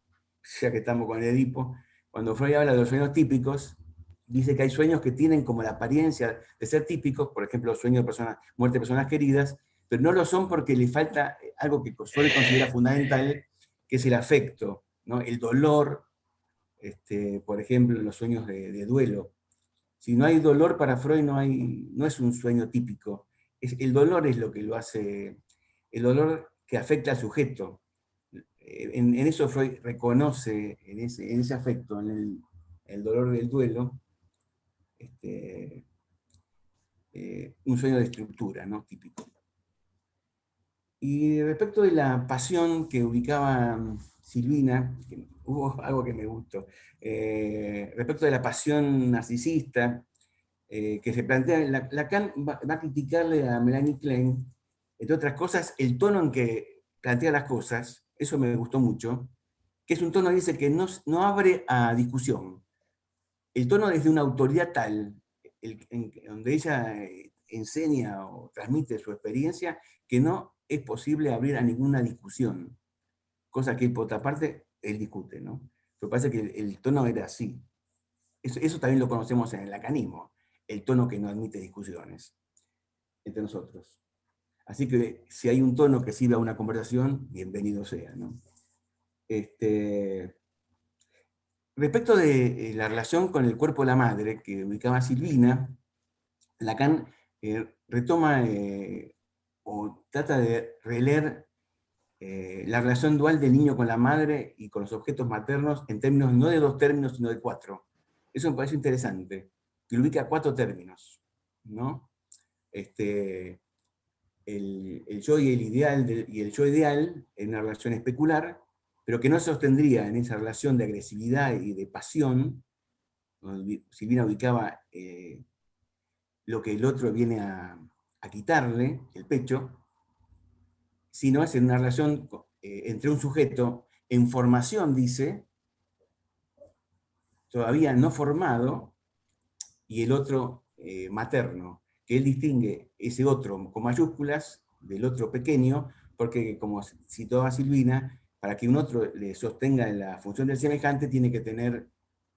ya que estamos con Edipo, cuando Freud habla de los sueños típicos, dice que hay sueños que tienen como la apariencia de ser típicos, por ejemplo, sueños de personas, muerte de personas queridas, pero no lo son porque le falta algo que Freud considera fundamental, que es el afecto, ¿no? El dolor, por ejemplo, en los sueños de duelo. Si no hay dolor para Freud, no es un sueño típico. El dolor es lo que lo hace, el dolor que afecta al sujeto. En eso Freud reconoce, en ese afecto, en el dolor del duelo, un sueño de estructura, ¿no? Típico. Y respecto de la pasión que ubicaba Silvina, hubo algo que me gustó, respecto de la pasión narcisista, que se plantea, Lacan va a criticarle a Melanie Klein, entre otras cosas, el tono en que plantea las cosas, eso me gustó mucho, que es un tono, dice, que no abre a discusión. El tono es de una autoridad tal, donde ella enseña o transmite su experiencia, que no es posible abrir a ninguna discusión, cosa que por otra parte él discute, ¿no? Pero parece que el tono era así. Eso también lo conocemos en el lacanismo, el tono que no admite discusiones entre nosotros. Así que si hay un tono que sirve a una conversación, bienvenido sea, ¿no? Respecto de la relación con el cuerpo de la madre, que ubicaba Silvina, Lacan retoma o trata de releer la relación dual del niño con la madre y con los objetos maternos en términos no de 2 términos, sino de 4. Eso me parece interesante, que lo ubica a 4 términos, ¿no? El yo y el ideal y el yo ideal en una relación especular, pero que no se sostendría en esa relación de agresividad y de pasión, donde Silvina ubicaba lo que el otro viene a quitarle, el pecho, sino es en una relación entre un sujeto en formación, dice, todavía no formado, y el otro materno, que él distingue ese otro con mayúsculas del otro pequeño, porque como citó a Silvina, para que un otro le sostenga la función del semejante tiene que tener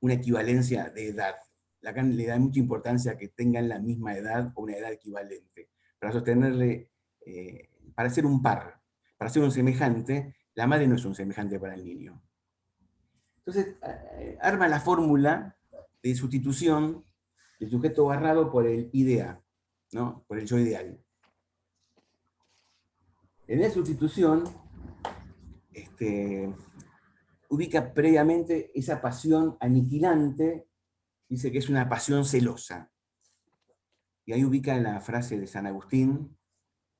una equivalencia de edad. Lacan le da mucha importancia a que tengan la misma edad o una edad equivalente, para sostenerle, para ser un par, para ser un semejante. La madre no es un semejante para el niño. Entonces, arma la fórmula de sustitución del sujeto barrado por el idea, ¿no? Por el yo ideal. En esa sustitución, ubica previamente esa pasión aniquilante, dice que es una pasión celosa. Y ahí ubica en la frase de San Agustín,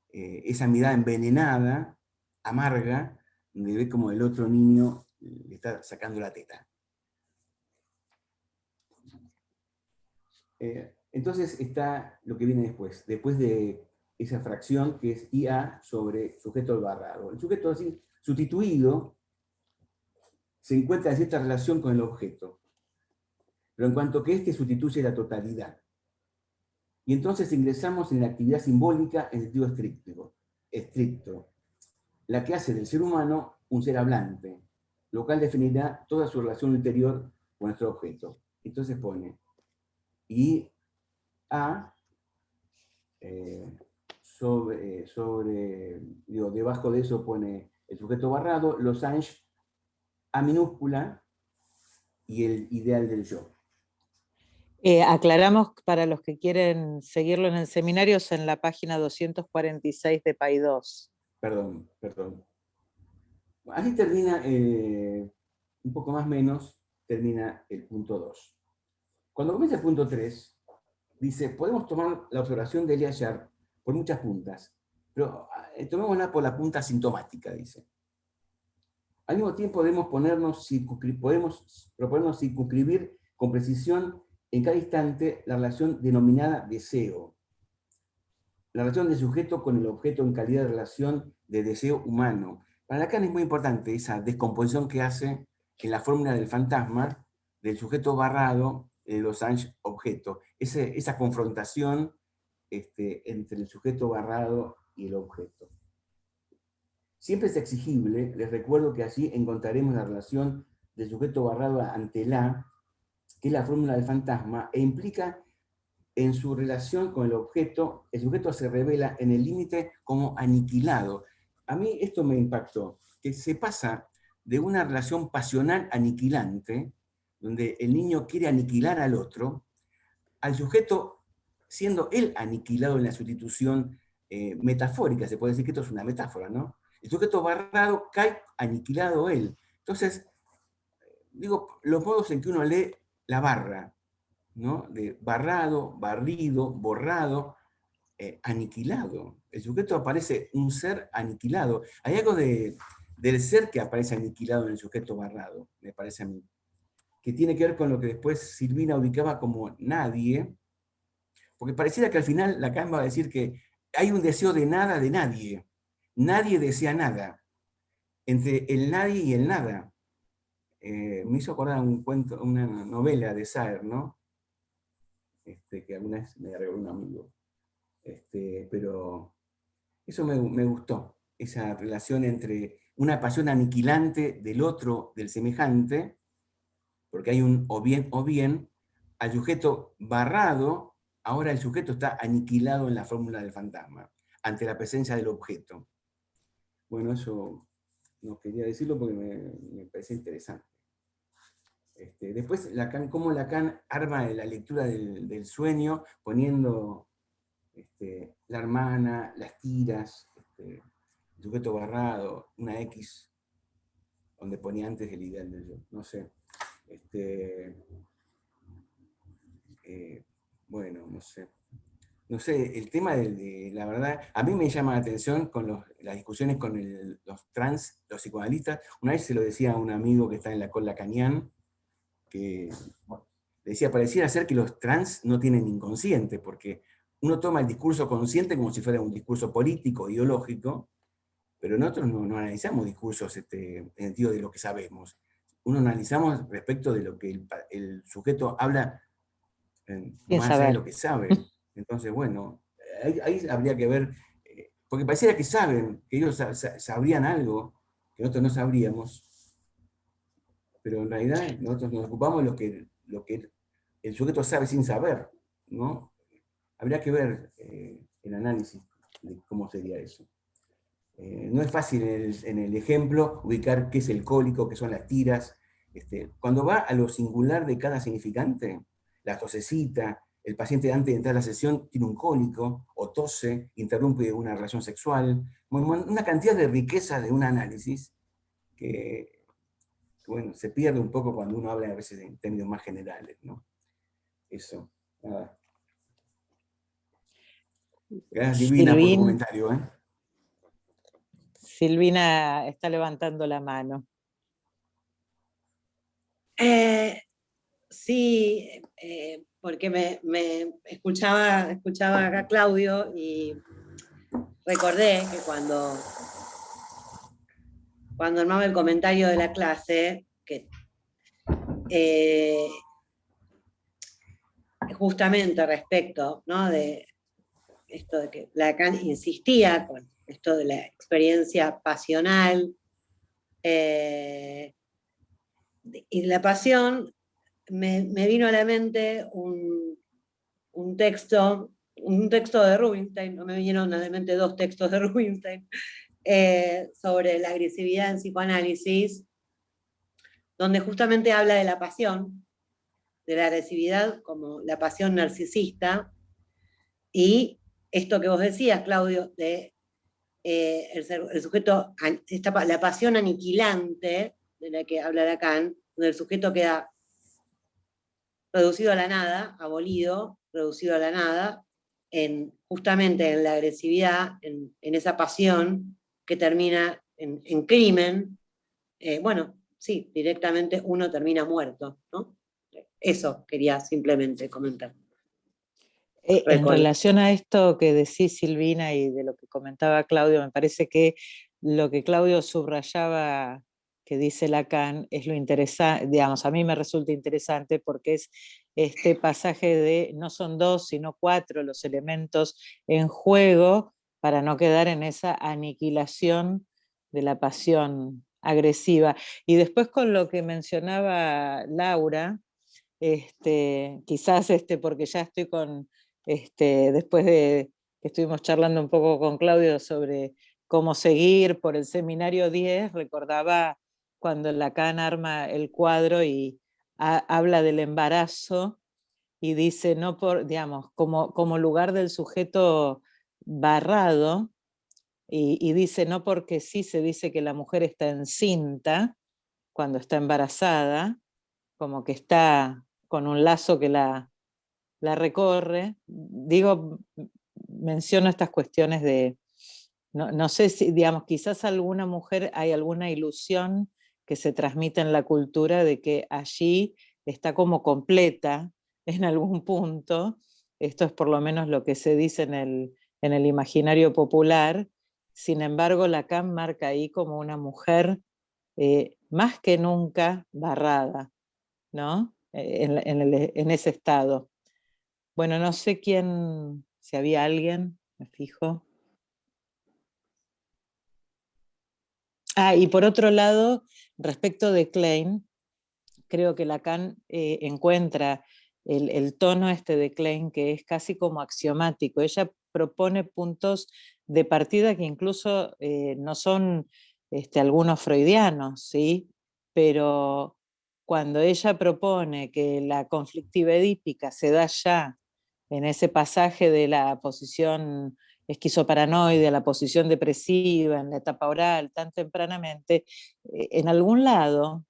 esa mirada envenenada, amarga, donde ve como el otro niño le está sacando la teta. Entonces está lo que viene después de esa fracción que es IA sobre sujeto barrado. El sujeto así sustituido se encuentra en cierta relación con el objeto, pero en cuanto que éste sustituye la totalidad. Y entonces ingresamos en la actividad simbólica en sentido estricto, la que hace del ser humano un ser hablante, lo cual definirá toda su relación ulterior con nuestro objeto. Entonces pone I A debajo de eso pone el sujeto barrado, Losange A minúscula y el ideal del yo. Aclaramos para los que quieren seguirlo en el seminario, es en la página 246 de PAI2. Perdón. Así termina, un poco más menos, termina el punto 2. Cuando comienza el punto 3, dice, podemos tomar la observación de Eliashar por muchas puntas, pero tomémosla por la punta sintomática, dice. Al mismo tiempo podemos proponernos circunscribir con precisión en cada instante la relación denominada deseo. La relación del sujeto con el objeto en calidad de relación de deseo humano. Para Lacan es muy importante esa descomposición que hace en la fórmula del fantasma del sujeto barrado, Losange objeto. Esa confrontación entre el sujeto barrado y el objeto. Siempre es exigible, les recuerdo que allí encontraremos la relación del sujeto barrado ante la, que es la fórmula del fantasma, e implica en su relación con el objeto se revela en el límite como aniquilado. A mí esto me impactó, que se pasa de una relación pasional aniquilante, donde el niño quiere aniquilar al otro, al sujeto siendo él aniquilado en la sustitución metafórica, se puede decir que esto es una metáfora, ¿no? El sujeto barrado cae aniquilado él. Entonces, digo, los modos en que uno lee la barra, ¿no? De barrado, barrido, borrado, aniquilado. El sujeto aparece un ser aniquilado. Hay algo del ser que aparece aniquilado en el sujeto barrado, me parece a mí, que tiene que ver con lo que después Silvina ubicaba como nadie, porque pareciera que al final Lacan va a decir que hay un deseo de nada de nadie. Nadie desea nada. Entre el nadie y el nada. Me hizo acordar un cuento, una novela de Saer, ¿no? Que alguna vez me regaló un amigo. Pero eso me gustó, esa relación entre una pasión aniquilante del otro, del semejante, porque hay un o bien, al sujeto barrado, ahora el sujeto está aniquilado en la fórmula del fantasma, ante la presencia del objeto. Bueno, eso no quería decirlo porque me parece interesante. Después, cómo Lacan arma la lectura del sueño, poniendo la hermana, las tiras, el sujeto barrado, una X, donde ponía antes el ideal del yo, no sé. Bueno, no sé. No sé, el tema la verdad, a mí me llama la atención con las discusiones con los trans, los psicoanalistas. Una vez se lo decía a un amigo que está en la cola lacaniana, que le decía, pareciera ser que los trans no tienen inconsciente, porque uno toma el discurso consciente como si fuera un discurso político, ideológico, pero nosotros no analizamos discursos en el sentido de lo que sabemos. Uno analizamos respecto de lo que el sujeto habla Sin más allá de saber. lo que sabe. Entonces, bueno, ahí habría que ver, porque pareciera que saben, que ellos sabrían algo que nosotros no sabríamos, pero en realidad nosotros nos ocupamos de lo que el sujeto sabe sin saber, ¿no? Habría que ver el análisis de cómo sería eso. No es fácil en el ejemplo ubicar qué es el cólico, qué son las tiras. Cuando va a lo singular de cada significante, la tosecita, el paciente antes de entrar a la sesión tiene un cólico, o tose, interrumpe una relación sexual, una cantidad de riqueza de un análisis que, bueno, se pierde un poco cuando uno habla a veces en términos más generales, ¿no? Eso, nada. Gracias, Divina, por tu comentario, ¿eh? Silvina está levantando la mano. Sí, porque me escuchaba acá a Claudio y recordé que cuando armaba el comentario de la clase, que justamente respecto, ¿no?, de esto de que Lacan insistía con esto de la experiencia pasional, y la pasión, me vino a la mente un texto de Rubinstein, no me vinieron a la mente dos textos de Rubinstein, sobre la agresividad en psicoanálisis, donde justamente habla de la pasión, de la agresividad como la pasión narcisista, y esto que vos decías, Claudio, de el sujeto, la pasión aniquilante, de la que habla Lacan, donde el sujeto queda reducido a la nada, abolido, reducido a la nada, justamente en la agresividad, en esa pasión que termina en crimen. Bueno, sí, directamente uno termina muerto, ¿no? Eso quería simplemente comentar. En relación a esto que decís, Silvina, y de lo que comentaba Claudio, me parece que lo que Claudio subrayaba que dice Lacan es lo interesante, digamos, a mí me resulta interesante porque es este pasaje de no son dos, sino cuatro los elementos en juego para no quedar en esa aniquilación de la pasión agresiva. Y después con lo que mencionaba Laura, quizás porque ya estoy con, después de que estuvimos charlando un poco con Claudio sobre cómo seguir por el seminario 10, recordaba cuando Lacan arma el cuadro y habla del embarazo y dice, no por, digamos, como lugar del sujeto barrado, y dice, no porque sí se dice que la mujer está encinta cuando está embarazada, como que está con un lazo que la recorre. Digo, menciono estas cuestiones de, no sé si, digamos, quizás alguna mujer hay alguna ilusión que se transmite en la cultura de que allí está como completa en algún punto. Esto es por lo menos lo que se dice en el imaginario popular. Sin embargo, Lacan marca ahí como una mujer más que nunca barrada, ¿no? En ese estado. Bueno, no sé quién, si había alguien, me fijo. Y por otro lado, respecto de Klein, creo que Lacan encuentra el tono de Klein que es casi como axiomático. Ella propone puntos de partida que incluso no son algunos freudianos, ¿sí? Pero cuando ella propone que la conflictiva edípica se da ya en ese pasaje de la posición esquizoparanoide a la posición depresiva, en la etapa oral, tan tempranamente, en algún lado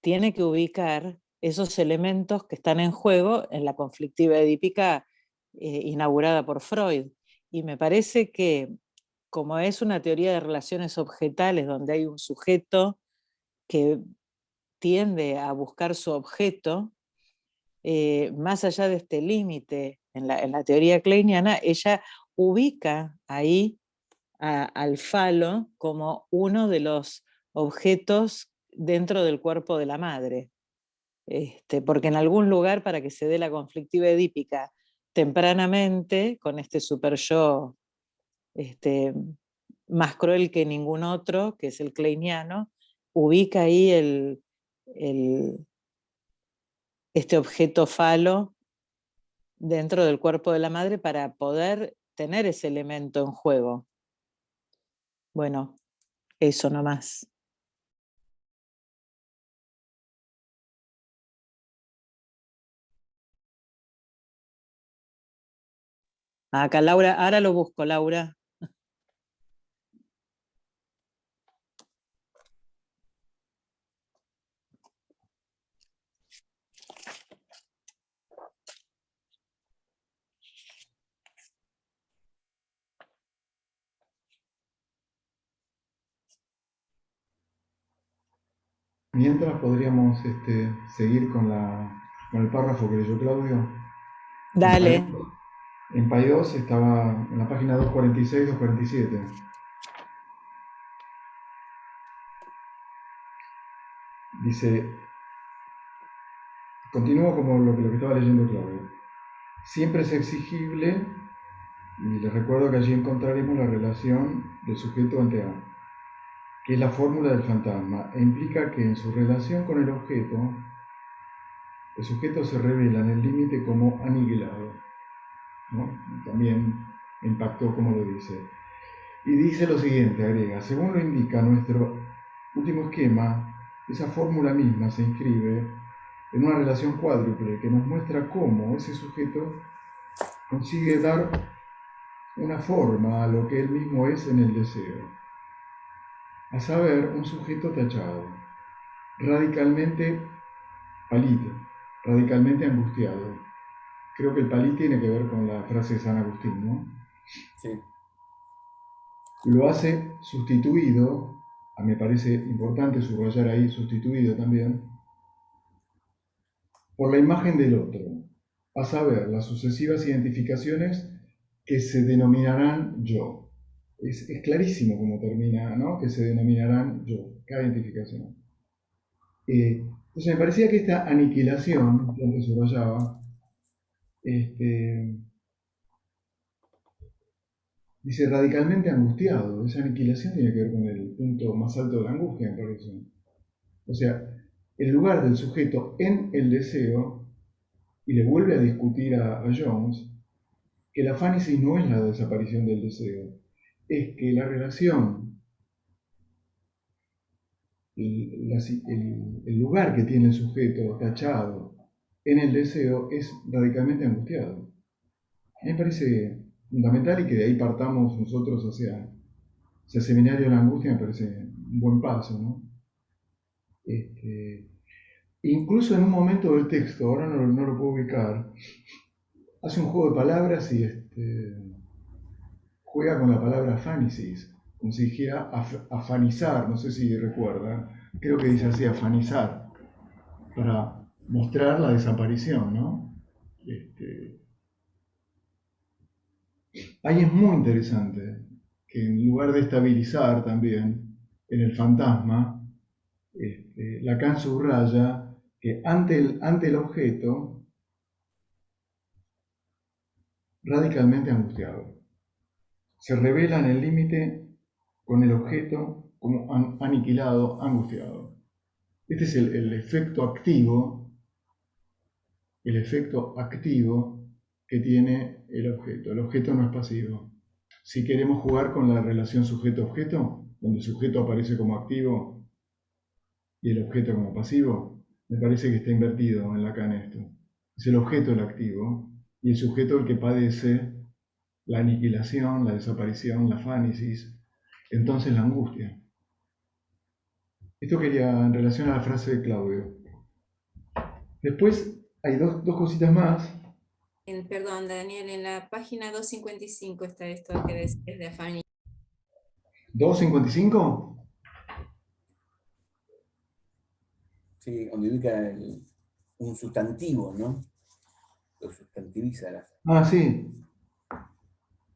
tiene que ubicar esos elementos que están en juego en la conflictiva edípica inaugurada por Freud. Y me parece que, como es una teoría de relaciones objetales donde hay un sujeto que tiende a buscar su objeto, más allá de este límite en la teoría kleiniana, ella ubica ahí al falo como uno de los objetos dentro del cuerpo de la madre. Porque en algún lugar, para que se dé la conflictiva edípica tempranamente, con este super yo más cruel que ningún otro, que es el kleiniano, ubica ahí este objeto falo dentro del cuerpo de la madre para poder tener ese elemento en juego. Bueno, eso nomás. Acá Laura, ahora lo busco, Laura. Mientras podríamos seguir con el párrafo que leyó Claudio. Dale. En Paidós estaba en la página 246-247. Dice, continúo como lo que estaba leyendo Claudio. Siempre es exigible, y les recuerdo que allí encontraremos la relación del sujeto ante A, que es la fórmula del fantasma, e implica que en su relación con el sujeto se revela en el límite como aniquilado, ¿no? También impactó como lo dice. Y dice lo siguiente, agrega, según lo indica nuestro último esquema, esa fórmula misma se inscribe en una relación cuádruple que nos muestra cómo ese sujeto consigue dar una forma a lo que él mismo es en el deseo, a saber, un sujeto tachado, radicalmente palito, radicalmente angustiado. Creo que el palí tiene que ver con la frase de San Agustín, ¿no? Sí. Lo hace sustituido, a mí me parece importante subrayar ahí sustituido también, por la imagen del otro, a saber, las sucesivas identificaciones que se denominarán yo. Es clarísimo cómo termina, ¿no? Que se denominarán yo, cada identificación. Entonces me parecía que esta aniquilación, que antes subrayaba, dice radicalmente angustiado. Esa aniquilación tiene que ver con el punto más alto de la angustia, me parece. O sea, el lugar del sujeto en el deseo, y le vuelve a discutir a Jones, que la afánesis no es la desaparición del deseo, es que la relación, el lugar que tiene el sujeto tachado en el deseo es radicalmente angustiado. A mí me parece fundamental, y que de ahí partamos nosotros hacia Seminario de la Angustia, me parece un buen paso, ¿no? Incluso en un momento del texto, ahora no lo puedo ubicar, hace un juego de palabras y juega con la palabra afánesis, como si dijera afanizar, no sé si recuerdan, creo que dice así, afanizar, para mostrar la desaparición, ¿no? Ahí es muy interesante que en lugar de estabilizar también en el fantasma, Lacan subraya que ante el objeto, radicalmente angustiado, se revela en el límite con el objeto como aniquilado, angustiado. Este es el efecto activo que tiene el objeto. El objeto no es pasivo. Si queremos jugar con la relación sujeto-objeto, donde el sujeto aparece como activo y el objeto como pasivo, Me parece que está invertido en Lacan esto. Es el objeto el activo y el sujeto el que padece la aniquilación, la desaparición, la fánesis, entonces la angustia. Esto quería en relación a la frase de Claudio. Después hay dos cositas más. Perdón, Daniel, en la página 255 está esto que decías de afán. ¿255? Sí, donde ubica un sustantivo, ¿no? Lo sustantiviza. Ah, sí.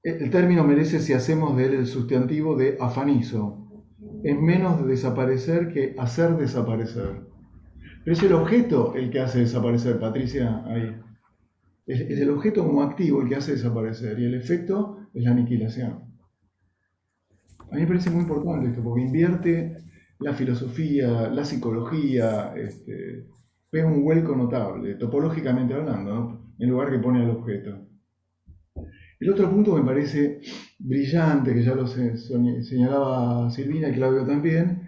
El término merece si hacemos de él el sustantivo de afanizo. Es menos de desaparecer que hacer desaparecer. Pero es el objeto el que hace desaparecer, Patricia, ahí. Es el objeto como activo el que hace desaparecer y el efecto es la aniquilación. A mí me parece muy importante esto porque invierte la filosofía, la psicología, pega un vuelco notable, topológicamente hablando, ¿no? En lugar que pone al objeto. El otro punto me parece brillante, que ya lo señalaba Silvina y Claudio también,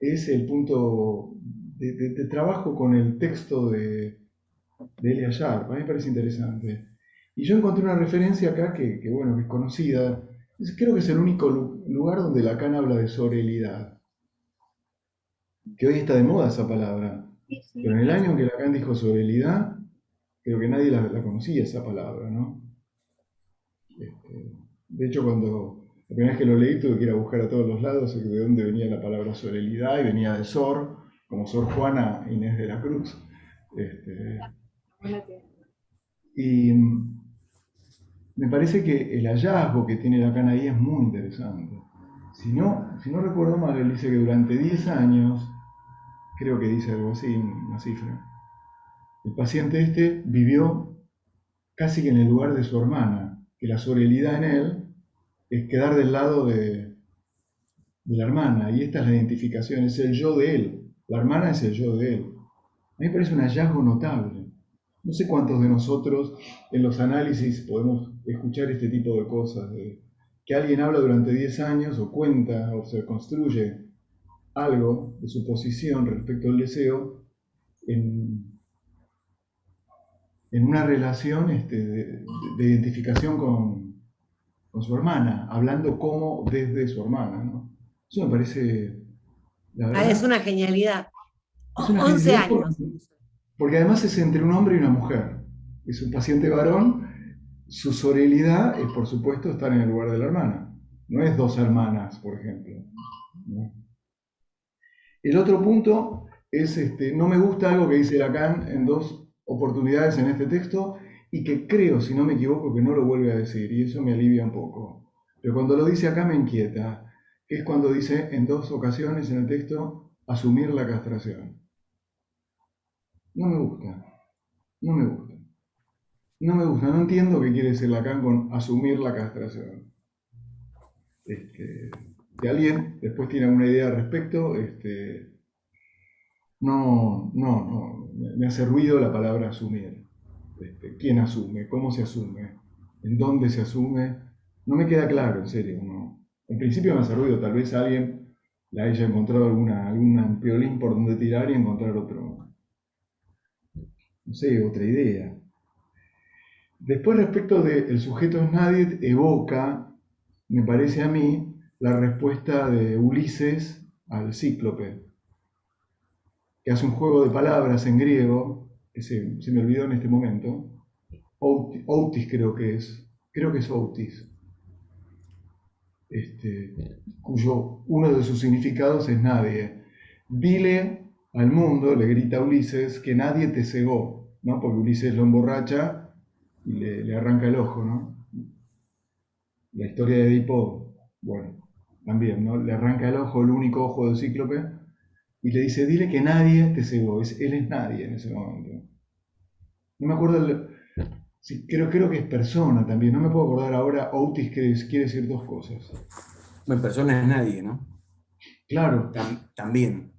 es el punto de trabajo con el texto de Elia Sharp. A mí me parece interesante. Y yo encontré una referencia acá que es conocida. Creo que es el único lugar donde Lacan habla de sorelidad. Que hoy está de moda esa palabra. Pero en el año en que Lacan dijo sorelidad, creo que nadie la conocía esa palabra, ¿no? De hecho, la primera vez que lo leí tuve que ir a buscar a todos los lados de dónde venía la palabra sorelidad, y venía de Sor, como Sor Juana Inés de la Cruz. Y me parece que el hallazgo que tiene Lacan ahí es muy interesante. Si no recuerdo mal, él dice que durante 10 años, creo que dice algo así, una cifra, el paciente vivió casi que en el lugar de su hermana, que la sorelidad en él es quedar del lado de la hermana, y esta es la identificación, es el yo de él, la hermana es el yo de él. A mí me parece un hallazgo notable. No sé cuántos de nosotros en los análisis podemos escuchar este tipo de cosas, de que alguien habla durante 10 años o cuenta o se construye algo de su posición respecto al deseo en una relación de identificación con su hermana, hablando como desde su hermana, ¿no? Eso me parece, la verdad, Es una genialidad. es una 11 genialidad años. porque además es entre un hombre y una mujer. Es un paciente varón, su sorelidad es, por supuesto, estar en el lugar de la hermana. No es dos hermanas, por ejemplo, ¿no? El otro punto es, no me gusta algo que dice Lacan en dos oportunidades en este texto, y que creo, si no me equivoco, que no lo vuelve a decir, y eso me alivia un poco. Pero cuando lo dice acá me inquieta, que es cuando dice en dos ocasiones en el texto, asumir la castración. No me gusta, no me gusta. No me gusta, no entiendo qué quiere decir Lacan con asumir la castración. Si alguien después tiene alguna idea al respecto, no, me hace ruido la palabra asumir. ¿Quién asume? ¿Cómo se asume? ¿En dónde se asume? No me queda claro, en serio. No. En principio me hace ruido, tal vez alguien la haya encontrado algún piolín por donde tirar y encontrar otro, no sé, otra idea. Después, respecto del sujeto es nadie, evoca, me parece a mí, la respuesta de Ulises al cíclope, que hace un juego de palabras en griego, que se me olvidó en este momento. Outis creo que es Outis, cuyo uno de sus significados es nadie. Dile al mundo, le grita a Ulises, que nadie te cegó, ¿no? Porque Ulises lo emborracha y le arranca el ojo, ¿no? La historia de Edipo, bueno, también, ¿no? Le arranca el ojo, el único ojo del cíclope, y le dice, dile que nadie te cegó. Él es nadie en ese momento. No me acuerdo, sí, creo que es persona también, no me puedo acordar ahora. Outis quiere decir dos cosas. Bueno, persona es nadie, ¿no? Claro. También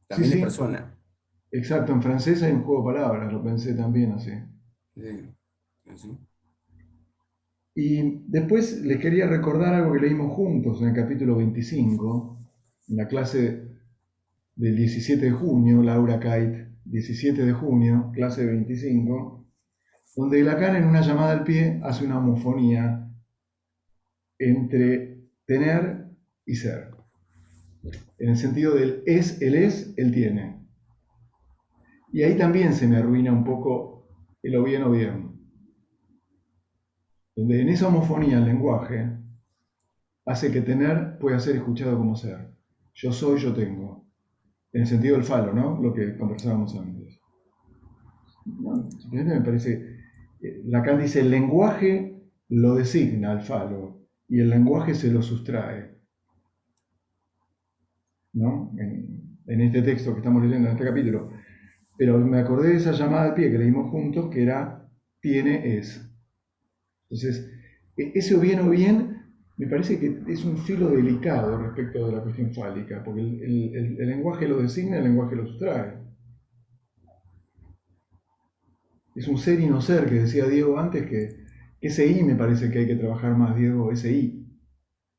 Sí, es sí. persona. Exacto, en francés hay un juego de palabras, lo pensé también así. Sí. Y después les quería recordar algo que leímos juntos en el capítulo 25, en la clase del 17 de junio, Laura Kite, 17 de junio, clase 25, donde Lacan en una llamada al pie hace una homofonía entre tener y ser. En el sentido del él es, él tiene. Y ahí también se me arruina un poco el o bien. Donde en esa homofonía el lenguaje hace que tener pueda ser escuchado como ser. Yo soy, yo tengo. En el sentido del falo, ¿no? Lo que conversábamos antes. No, simplemente me parece, Lacan dice, el lenguaje lo designa al falo y el lenguaje se lo sustrae, ¿no? En este texto que estamos leyendo, en este capítulo. Pero me acordé de esa llamada al pie que leímos juntos, que era tiene, es. Entonces, ese o bien, me parece que es un filo delicado respecto de la cuestión fálica, porque el lenguaje lo designa, el lenguaje lo sustrae. Es un ser y no ser, que decía Diego antes, que ese I me parece que hay que trabajar más, Diego, ese I.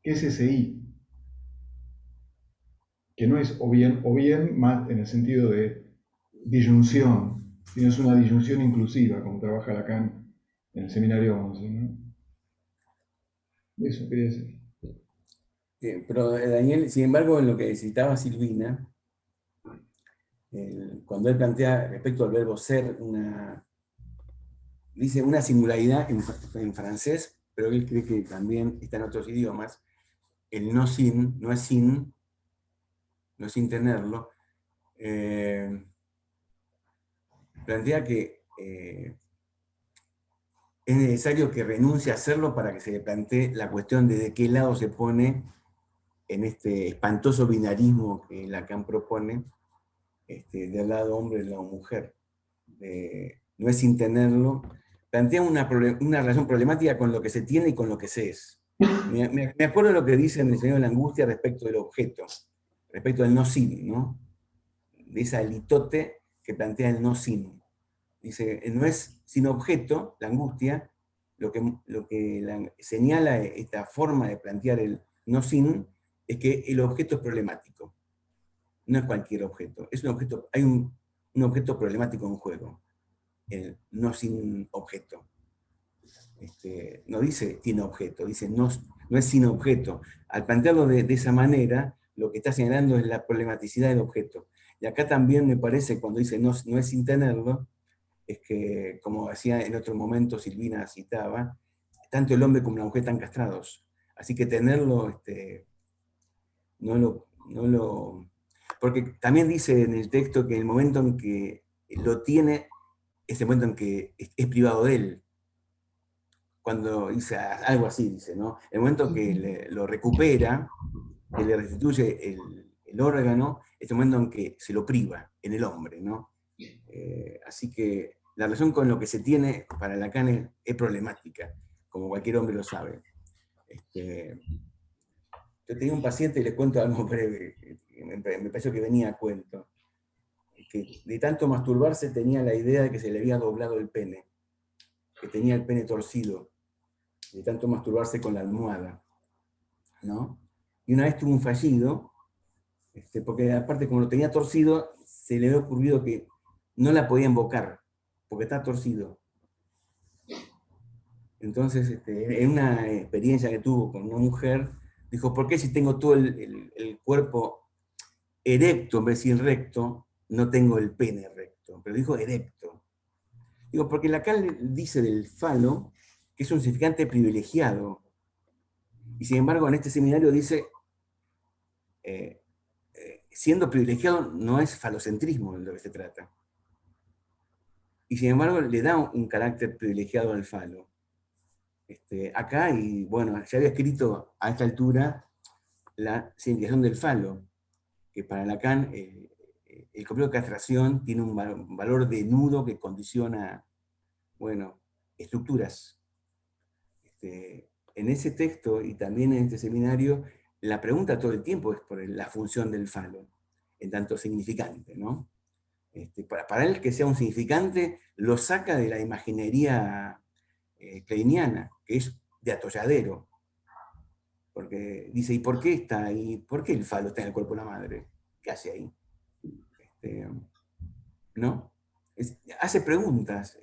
¿Qué es ese I? Que no es o bien más en el sentido de disyunción, sino es una disyunción inclusiva, como trabaja Lacan en el seminario 11, ¿no? Eso quería decir. Pero Daniel, sin embargo, en lo que citaba Silvina, cuando él plantea respecto al verbo ser, dice una singularidad en francés, pero él cree que también está en otros idiomas, el no sin, no es sin tenerlo, plantea que es necesario que renuncie a hacerlo para que se le plantee la cuestión de qué lado se pone en este espantoso binarismo que Lacan propone, del lado hombre y del lado mujer. No es sin tenerlo. Plantea una relación problemática con lo que se tiene y con lo que se es. Me acuerdo de lo que dice en El Señor de la Angustia respecto del objeto, respecto del no sin, ¿no? De esa litote que plantea el no sin. Dice, no es sin objeto, la angustia, lo que señala esta forma de plantear el no sin, es que el objeto es problemático. No es cualquier objeto. Es un objeto, hay un objeto problemático en juego. El no sin objeto. No dice tiene objeto, dice no es sin objeto. Al plantearlo de esa manera, lo que está señalando es la problematicidad del objeto. Y acá también me parece, cuando dice no es sin tenerlo, es que, como decía en otro momento Silvina citaba, tanto el hombre como la mujer están castrados. Así que tenerlo, no lo... Porque también dice en el texto que el momento en que lo tiene, es el momento en que es privado de él. Cuando dice algo así, dice, ¿no? El momento que lo recupera, que le restituye el órgano, es el momento en que se lo priva, en el hombre, ¿no? Así que la relación con lo que se tiene para Lacan es problemática, como cualquier hombre lo sabe. Yo tenía un paciente, y les cuento algo breve, me pareció que venía a cuento, que de tanto masturbarse tenía la idea de que se le había doblado el pene, que tenía el pene torcido, de tanto masturbarse con la almohada, ¿no? Y una vez tuvo un fallido, porque aparte como lo tenía torcido, se le había ocurrido que no la podía invocar, porque está torcido. Entonces, en una experiencia que tuvo con una mujer, dijo, ¿por qué si tengo todo el cuerpo erecto en vez de recto, no tengo el pene recto? Pero dijo erecto. Digo, porque Lacan dice del falo que es un significante privilegiado. Y sin embargo, en este seminario dice, siendo privilegiado no es falocentrismo de lo que se trata. Y sin embargo, le da un carácter privilegiado al falo. Acá, y bueno, ya había escrito a esta altura la significación del falo, que para Lacan el complejo de castración tiene un valor de nudo que condiciona, bueno, estructuras. En ese texto y también en este seminario, la pregunta todo el tiempo es por la función del falo, en tanto significante, ¿no? Para él que sea un significante, lo saca de la imaginería kleiniana, que es de atolladero. Porque dice, ¿y por qué está ahí? ¿Por qué el falo está en el cuerpo de la madre? ¿Qué hace ahí? ¿no? Hace preguntas.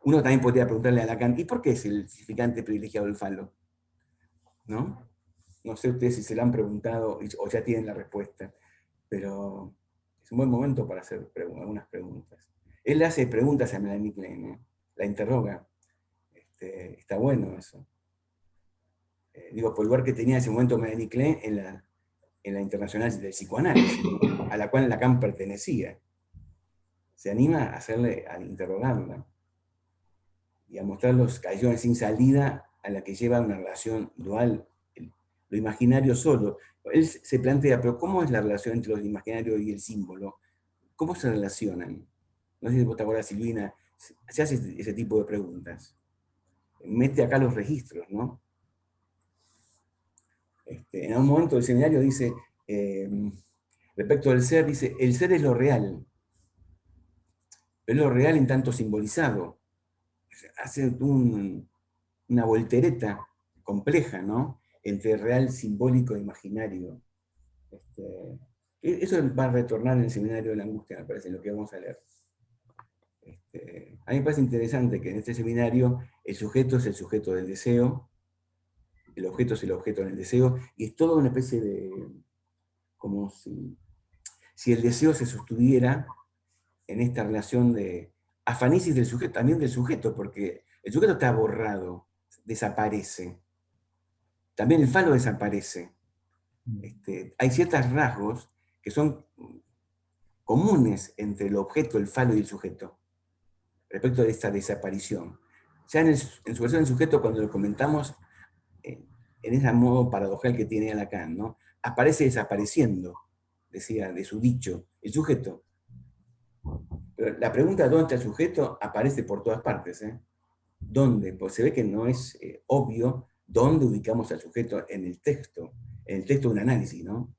Uno también podría preguntarle a Lacan, ¿y por qué es el significante privilegiado del falo? ¿No? No sé ustedes si se lo han preguntado o ya tienen la respuesta, pero es un buen momento para hacer algunas preguntas. Él hace preguntas a Melanie Klein, la interroga. Está bueno eso. Digo, por el lugar que tenía en ese momento Melanie Klein en la Internacional del Psicoanálisis, ¿no? A la cual Lacan pertenecía. Se anima a interrogarla y a mostrar los callejones sin salida a la que lleva una relación dual, lo imaginario solo. Él se plantea, pero ¿cómo es la relación entre lo imaginario y el símbolo? ¿Cómo se relacionan? No sé si vos te acuerdas, Silvina, se hace ese tipo de preguntas. Mete acá los registros, ¿no? En un momento del seminario dice, respecto del ser, dice, el ser es lo real, pero es lo real en tanto simbolizado. Hace una voltereta compleja, ¿no? Entre real, simbólico e imaginario. Eso va a retornar en el seminario de la angustia, me parece, en lo que vamos a leer. A mí me parece interesante que en este seminario el sujeto es el sujeto del deseo, el objeto es el objeto del deseo, y es toda una especie de, como si el deseo se sostuviera en esta relación de afanisis del sujeto, también del sujeto, porque el sujeto está borrado, desaparece. También el falo desaparece. Hay ciertos rasgos que son comunes entre el objeto, el falo y el sujeto, respecto de esta desaparición. Ya en su versión del sujeto, cuando lo comentamos, en ese modo paradojal que tiene Lacan, ¿no? Aparece desapareciendo, decía, de su dicho, el sujeto. Pero la pregunta ¿dónde está el sujeto? Aparece por todas partes. ¿Dónde? Pues se ve que no es obvio dónde ubicamos al sujeto en el texto de un análisis, ¿no?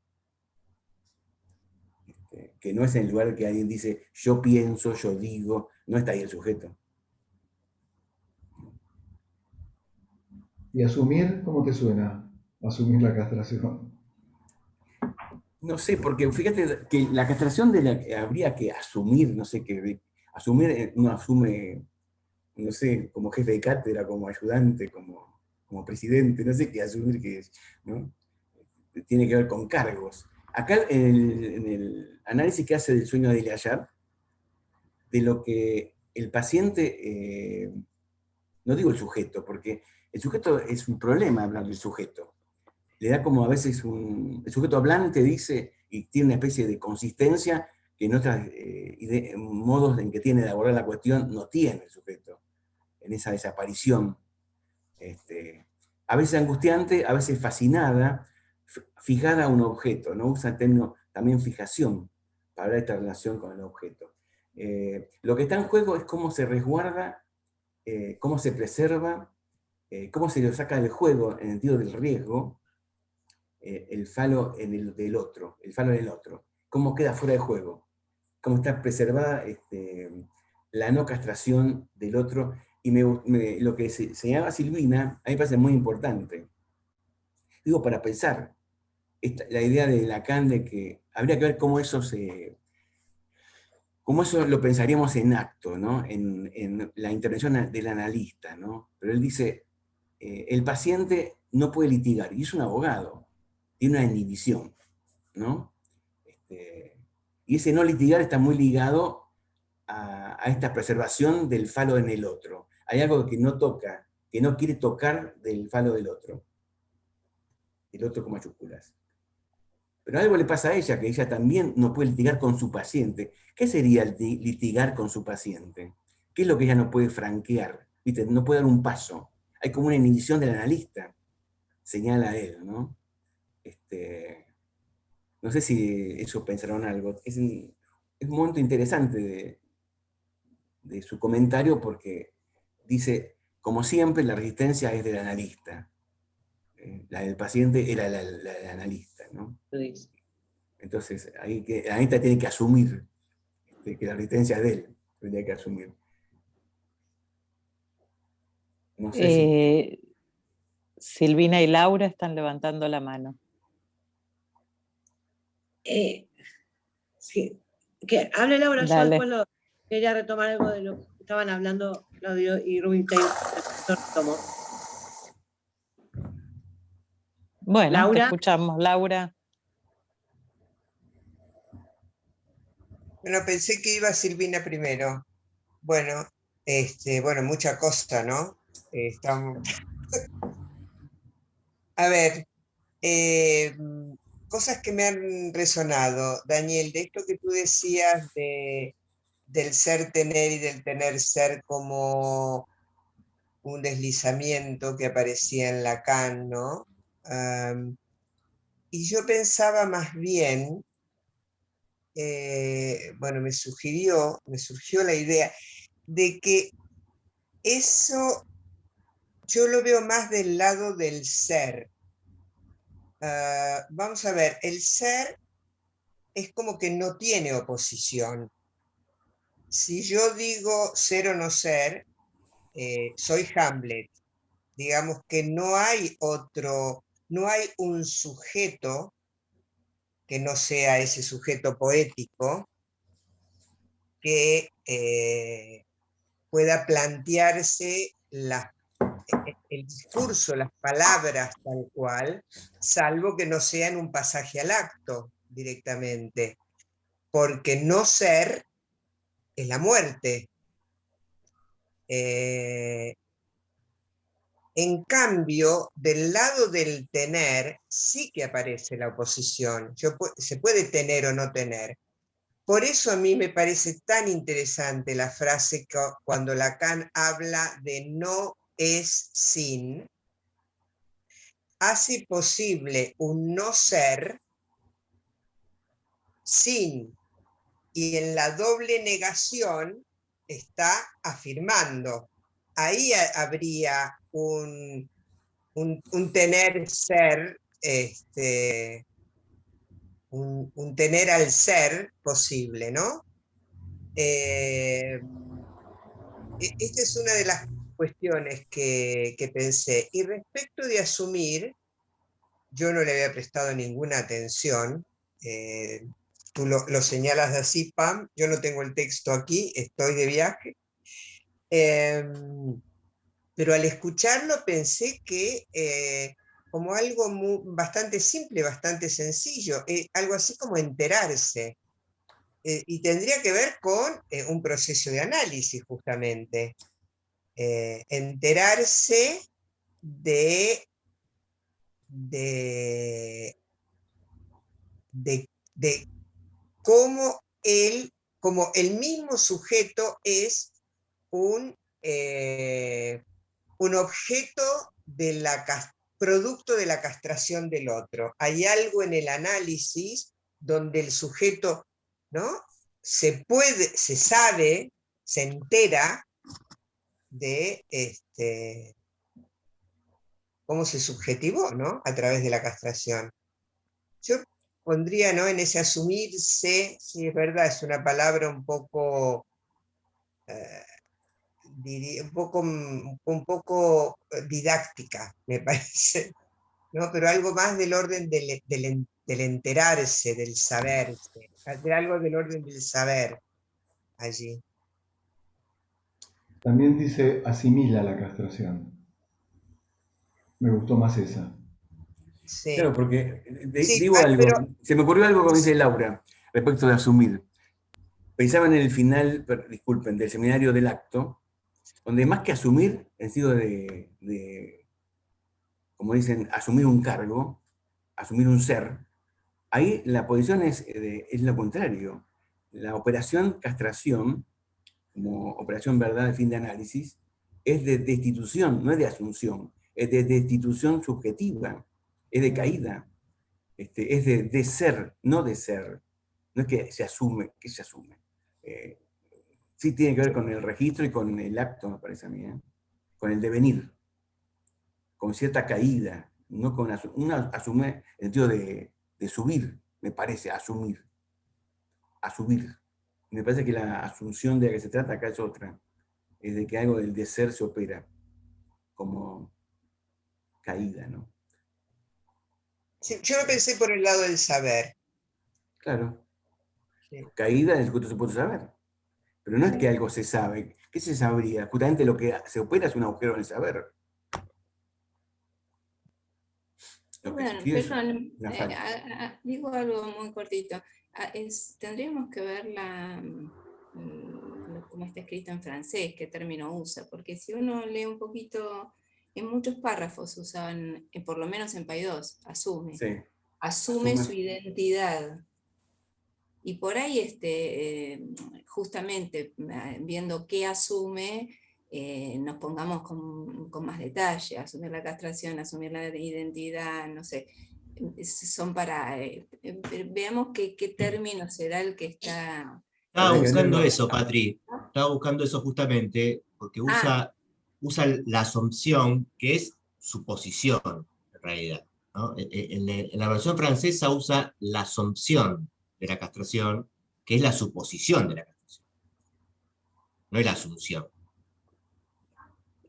Que no es en el lugar que alguien dice, yo pienso, yo digo, no está ahí el sujeto. ¿Y asumir cómo te suena? Asumir la castración. No sé, porque fíjate que la castración de la que habría que asumir, no sé qué, asumir, uno asume, no sé, como jefe de cátedra, como ayudante, como presidente, no sé qué asumir que es, ¿no? Tiene que ver con cargos. Acá en el análisis que hace del sueño de Layard, de lo que el paciente, no digo el sujeto, porque el sujeto es un problema hablar del sujeto. Le da como a veces el sujeto hablante dice, y tiene una especie de consistencia que en otros modos en que tiene de abordar la cuestión no tiene el sujeto, en esa desaparición. A veces angustiante, a veces fascinada, fijada a un objeto, ¿no? Usa el término también fijación para hablar de esta relación con el objeto. Lo que está en juego es cómo se resguarda, cómo se preserva, cómo se lo saca del juego en el sentido del riesgo, el falo del otro, el falo en el otro, cómo queda fuera de juego, cómo está preservada la no castración del otro, y lo que señalaba Silvina, a mí me parece muy importante. Digo, para pensar, la idea de Lacan de que habría que ver cómo eso lo pensaríamos en acto, ¿no? En la intervención del analista, ¿no? Pero él dice, el paciente no puede litigar, y es un abogado, tiene una inhibición, ¿no? Y ese no litigar está muy ligado a esta preservación del falo en el otro. Hay algo que no toca, que no quiere tocar del falo del otro. El otro con mayúsculas. Pero algo le pasa a ella, que ella también no puede litigar con su paciente. ¿Qué sería litigar con su paciente? ¿Qué es lo que ella no puede franquear? ¿Viste? No puede dar un paso. Hay como una inhibición del analista, señala él, ¿no? No sé si eso pensaron algo. Es un momento interesante de su comentario porque dice, como siempre, la resistencia es del analista. La del paciente era la del analista, ¿no? Entonces, el analista tiene que asumir que la resistencia es de él, tendría que asumir. No sé si... Silvina y Laura están levantando la mano. Sí. Que hable Laura, yo Dale. después quería retomar algo de lo que estaban hablando Claudio y Rubinstein. Yo retomo. Bueno, te Laura. escuchamos, Laura. Bueno, pensé que iba Silvina primero. Bueno, bueno, mucha cosa, ¿no? Estamos... A ver, cosas que me han resonado, Daniel, de esto que tú decías del ser tener y del tener ser como un deslizamiento que aparecía en Lacan, ¿no? Y yo pensaba más bien, bueno, me surgió la idea de que eso yo lo veo más del lado del ser. Vamos a ver, el ser es como que no tiene oposición. Si yo digo ser o no ser, soy Hamlet. Digamos que no hay no hay un sujeto que no sea ese sujeto poético que pueda plantearse el discurso, las palabras tal cual, salvo que no sea en un pasaje al acto directamente, porque no ser es la muerte. En cambio, del lado del tener, sí que aparece la oposición. Se puede tener o no tener. Por eso a mí me parece tan interesante la frase que cuando Lacan habla de no es sin, hace posible un no ser sin, y en la doble negación está afirmando. Ahí habría un tener ser, un tener al ser posible, ¿no? Esta es una de las cuestiones que pensé. Y respecto de asumir, yo no le había prestado ninguna atención. Tú lo señalas así, Pam. Yo no tengo el texto aquí, estoy de viaje. Pero al escucharlo pensé que como algo bastante simple, bastante sencillo, algo así como enterarse. Y tendría que ver con un proceso de análisis, justamente. Enterarse de cómo como el mismo sujeto es un objeto producto de la castración del otro. Hay algo en el análisis donde el sujeto, ¿no? se sabe, se entera de cómo se subjetivó, ¿no? A través de la castración. Yo pondría, ¿no? En ese asumirse, sí, es verdad, es una palabra un poco, diría, un poco didáctica, me parece, ¿no? Pero algo más del orden del enterarse, del saberse, algo del orden del saber allí. También dice asimila la castración. Me gustó más esa. Sí. Claro, porque Sí, digo algo, pero se me ocurrió algo como dice Laura, respecto de asumir. Pensaba en el final, disculpen, del seminario del acto, donde más que asumir, en sentido de, como dicen, asumir un cargo, asumir un ser, ahí la posición es lo contrario. La operación castración, como operación verdad de fin de análisis, es de destitución, no es de asunción, es de destitución subjetiva, es de caída, es de ser, no de ser. No es que se asume, sí tiene que ver con el registro y con el acto, me parece a mí, con el devenir, con cierta caída, no con una asume en el sentido de subir, me parece, asumir. Me parece que la asunción de la que se trata acá es otra, es de que algo del de ser se opera como caída, ¿no? sí, yo lo pensé por el lado del saber. Claro. caída del sujeto supuesto saber. Pero no es que algo se sabe. ¿Qué se sabría? Justamente lo que se opera es un agujero en el saber. Lo que Bueno, sucede es perdón, una falta. digo algo muy cortito. Tendríamos que ver cómo está escrito en francés, qué término usa, porque si uno lee un poquito, en muchos párrafos usan, por lo menos en Paidós, asume. Sí. Asume su identidad. Y por ahí, justamente viendo qué asume, nos pongamos con más detalle, asumir la castración, asumir la identidad, no sé, son para, veamos qué término será el que está... Estaba buscando eso, Patri, estaba buscando eso justamente, porque usa la asunción, que es suposición, en realidad, ¿no? En la versión francesa usa la asunción de la castración, que es la suposición de la castración, no es la asunción.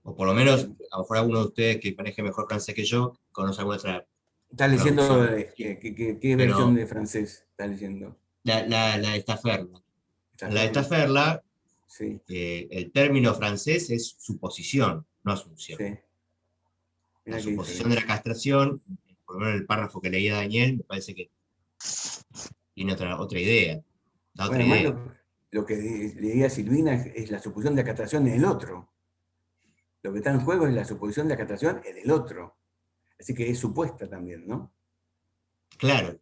O por lo menos, a lo mejor alguno de ustedes que maneje mejor francés que yo, conoce alguna otra ¿Estás leyendo traducción. qué versión de francés estás leyendo? La de Staferla. La de Staferla. Staferla, Sí. el término francés es suposición, no asunción. Sí. La suposición de la castración, por lo menos el párrafo que leía Daniel, me parece que tiene otra idea. Da otra Bueno, idea. además lo que leía Silvina es la suposición de la castración en el otro. Lo que está en juego es la suposición de la castración en el otro. Así que es supuesta también, ¿no? Claro,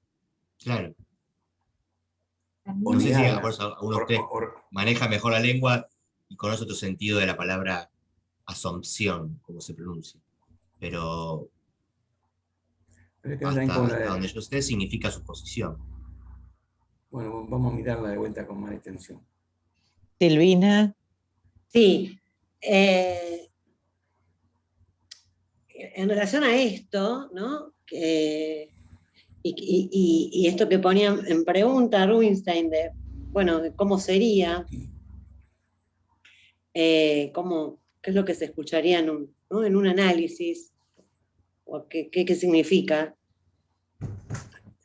claro. También No sé si Negada. alguno de ustedes maneja mejor la lengua y conoce otro sentido de la palabra asunción, como se pronuncia. Pero hasta donde yo sé significa suposición. Bueno, vamos a mirarla de vuelta con más atención. Silvina. Sí. En relación a esto, ¿no? Y esto que ponían en pregunta Rubinstein de, bueno, de cómo sería, qué es lo que se escucharía en un análisis, o qué significa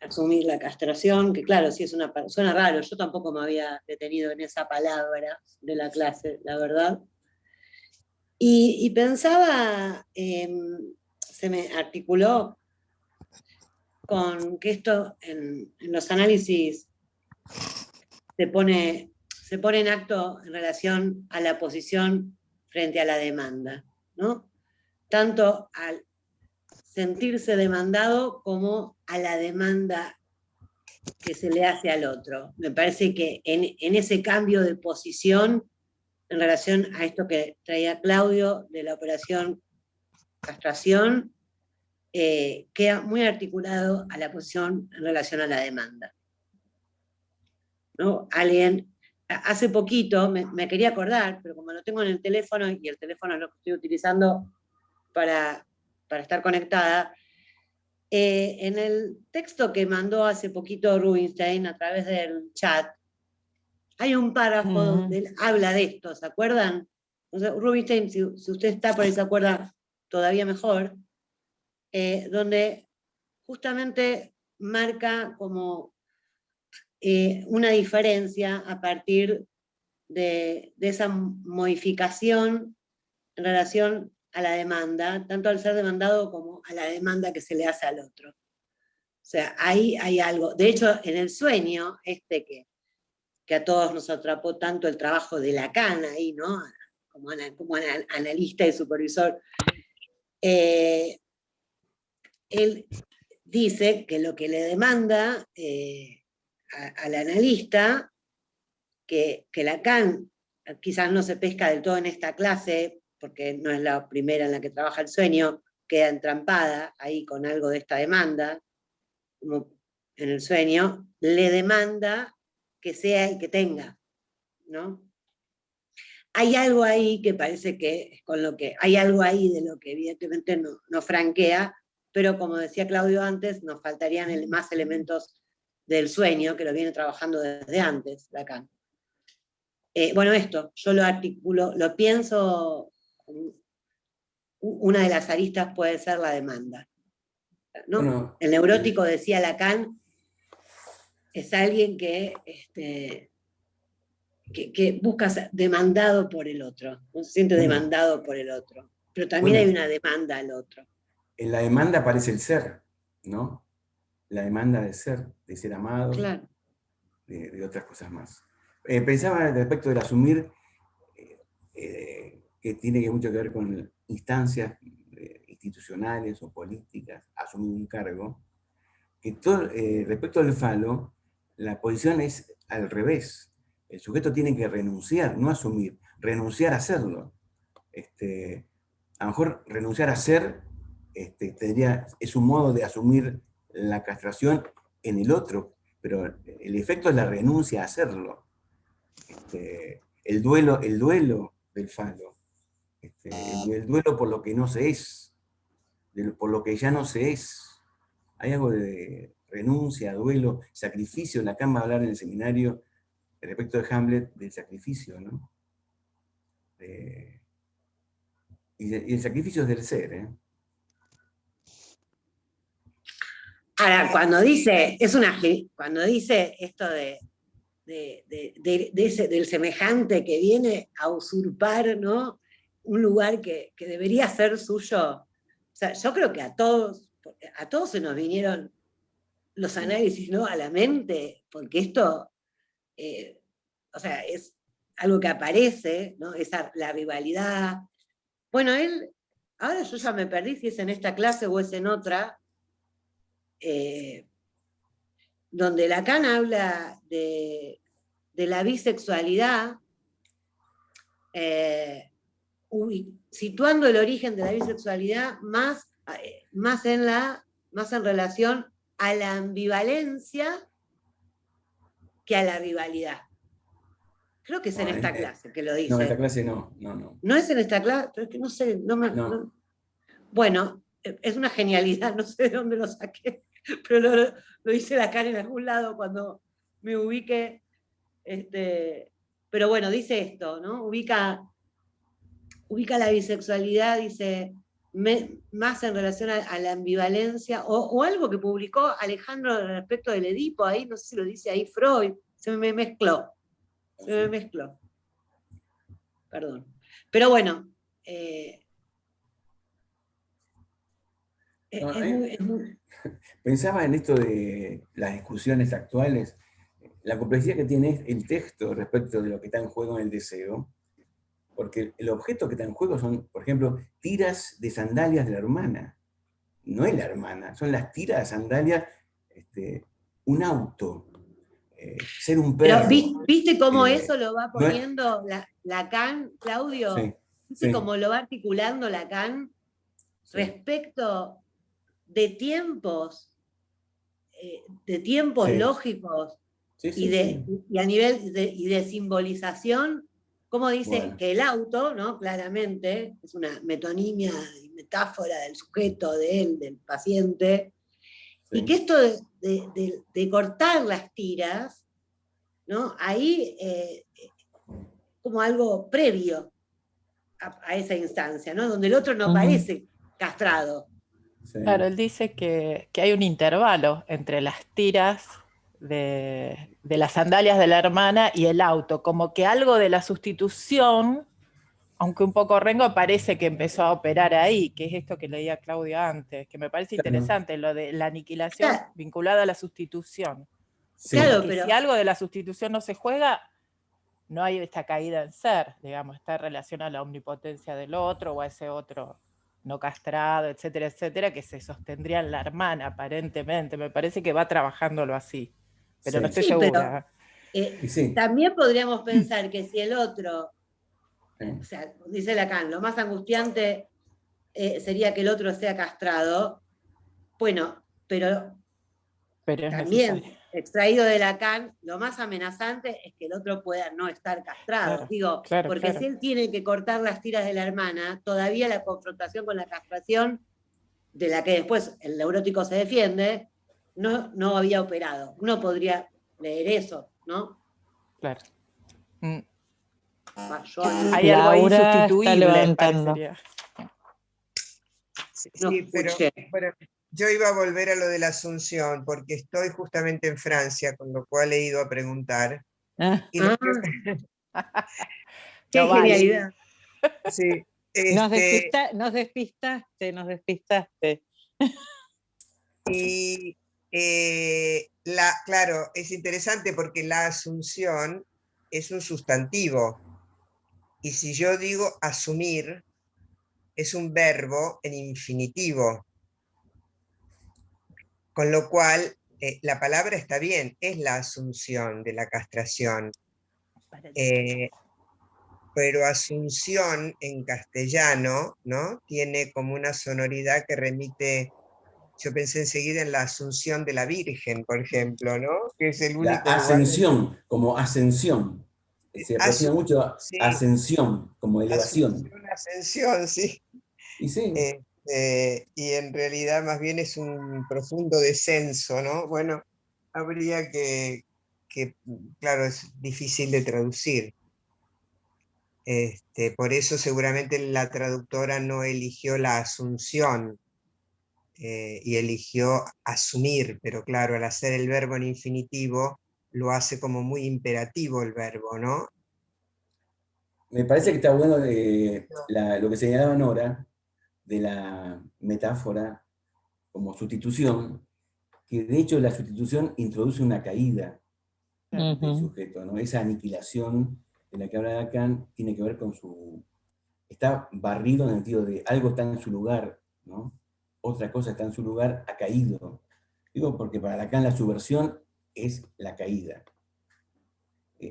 asumir la castración, que claro, sí suena raro, yo tampoco me había detenido en esa palabra de la clase, la verdad. Y pensaba, se me articuló con que esto en los análisis se pone en acto en relación a la posición frente a la demanda, ¿no? Tanto al sentirse demandado como a la demanda que se le hace al otro. Me parece que en ese cambio de posición en relación a esto que traía Claudio de la operación castración, queda muy articulado a la posición en relación a la demanda. ¿No? Alguien, hace poquito, me quería acordar, pero como lo tengo en el teléfono, y el teléfono es lo que estoy utilizando para estar conectada, en el texto que mandó hace poquito Rubinstein a través del chat, hay un párrafo donde él habla de esto, ¿se acuerdan? Entonces, Rubinstein, si usted está por ahí, se acuerda todavía mejor, donde justamente marca como una diferencia a partir de esa modificación en relación a la demanda, tanto al ser demandado como a la demanda que se le hace al otro. O sea, ahí hay algo. De hecho, en el sueño, que a todos nos atrapó tanto el trabajo de Lacan ahí, ¿no? Como analista y supervisor, él dice que lo que le demanda al analista, que Lacan quizás no se pesca del todo en esta clase, porque no es la primera en la que trabaja el sueño, queda entrampada ahí con algo de esta demanda, como en el sueño, le demanda que sea y que tenga, ¿no? Hay algo ahí que parece que, hay algo ahí de lo que evidentemente no franquea, pero como decía Claudio antes, nos faltarían más elementos del sueño, que lo viene trabajando desde antes, Lacan. Bueno, esto, yo lo articulo, lo pienso, una de las aristas puede ser la demanda, ¿no? Bueno, el neurótico, decía Lacan, es alguien que busca ser demandado por el otro, no se siente demandado por el otro, pero también hay una demanda al otro. En la demanda aparece el ser, ¿no? La demanda de ser amado, Claro. de otras cosas más. Pensaba respecto del asumir, que tiene mucho que ver con instancias institucionales o políticas, asumir un cargo, que respecto al falo, la posición es al revés. El sujeto tiene que renunciar, no asumir, renunciar a hacerlo. A lo mejor renunciar a ser es un modo de asumir la castración en el otro, pero el efecto es la renuncia a hacerlo. El duelo del falo, el duelo por lo que no se es, por lo que ya no se es. Hay algo de renuncia, duelo, sacrificio. Lacan va a hablar en el seminario respecto de Hamlet del sacrificio, ¿no? Y el sacrificio es del ser, ¿eh? Ahora, cuando dice esto del semejante que viene a usurpar, ¿no?, un lugar que debería ser suyo, o sea, yo creo que a todos se nos vinieron los análisis, ¿no?, a la mente, porque esto, o sea, es algo que aparece, ¿no?, la rivalidad. Bueno, ahora yo ya me perdí si es en esta clase o es en otra, donde Lacan habla de la bisexualidad, situando el origen de la bisexualidad más en relación a la ambivalencia que a la rivalidad. Creo que es en esta clase que lo dice. No, en esta clase no. No es en esta clase, pero es que no sé, no. Bueno, es una genialidad, no sé de dónde lo saqué, pero lo hice Lacan en algún lado cuando me ubique. Pero bueno, dice esto, ¿no? Ubica la bisexualidad, dice, más en relación a la ambivalencia, o algo que publicó Alejandro respecto del Edipo, ahí, no sé si lo dice ahí Freud, se me mezcló. Perdón. Pero bueno, Pensaba en esto de las discusiones actuales, la complejidad que tiene el texto respecto de lo que está en juego en el deseo, porque el objeto que está en juego son, por ejemplo, tiras de sandalias de la hermana. No es la hermana, son las tiras de sandalias, un auto, ser un perro. Pero ¿viste cómo eso lo va poniendo Lacan, Claudio? Sí, ¿Viste cómo lo va articulando Lacan respecto de tiempos lógicos y a nivel de simbolización? Como dice que el auto, ¿no?, claramente, es una metonimia y metáfora del sujeto, de él, del paciente, y que esto de cortar las tiras, ¿no?, ahí como algo previo a esa instancia, ¿no?, donde el otro no parece castrado. Claro, él dice que hay un intervalo entre las tiras de las sandalias de la hermana y el auto, como que algo de la sustitución, aunque un poco rengo, parece que empezó a operar ahí, que es esto que leía Claudia antes, que me parece interesante, lo de la aniquilación vinculada a la sustitución. Claro, pero si algo de la sustitución no se juega, no hay esta caída en ser, digamos, está relacionada a la omnipotencia del otro o a ese otro no castrado, etcétera, etcétera, que se sostendría en la hermana, aparentemente. Me parece que va trabajándolo así, pero no estoy segura. También podríamos pensar que si el otro, o sea, dice Lacan, lo más angustiante sería que el otro sea castrado. Bueno, pero también necesario. Extraído de Lacan, lo más amenazante es que el otro pueda no estar castrado. Porque si él tiene que cortar las tiras de la hermana, todavía la confrontación con la castración, de la que después el neurótico se defiende, no había operado. Uno podría leer eso, ¿no? Claro. Hay algo ahí insustituible, parecería. Sí, pero yo iba a volver a lo de la Asunción, porque estoy justamente en Francia, con lo cual he ido a preguntar. Y lo que- Qué No vale. genialidad. sí, Nos despistaste, nos despistaste. y claro, es interesante porque la Asunción es un sustantivo. Y si yo digo asumir, es un verbo en infinitivo. Con lo cual, la palabra está bien, es la asunción de la castración. Pero asunción en castellano, ¿no? Tiene como una sonoridad que remite, yo pensé enseguida en la Asunción de la Virgen, por ejemplo, ¿no? Que es el La único lugar. ascensión, como ascensión. Se aproxima mucho a Sí, ascensión, como elevación. Asunción, ascensión, sí. Y sí, Y en realidad más bien es un profundo descenso, ¿no? Bueno, habría claro, es difícil de traducir. Por eso seguramente la traductora no eligió la asunción y eligió asumir, pero claro, al hacer el verbo en infinitivo, lo hace como muy imperativo el verbo, ¿no? me parece que está bueno lo que señalaba Nora, de la metáfora como sustitución, que de hecho la sustitución introduce una caída del sujeto, ¿no? Esa aniquilación de la que habla Lacan tiene que ver con está barrido en el sentido de algo está en su lugar, ¿no? Otra cosa está en su lugar, ha caído. Digo porque para Lacan la subversión es la caída.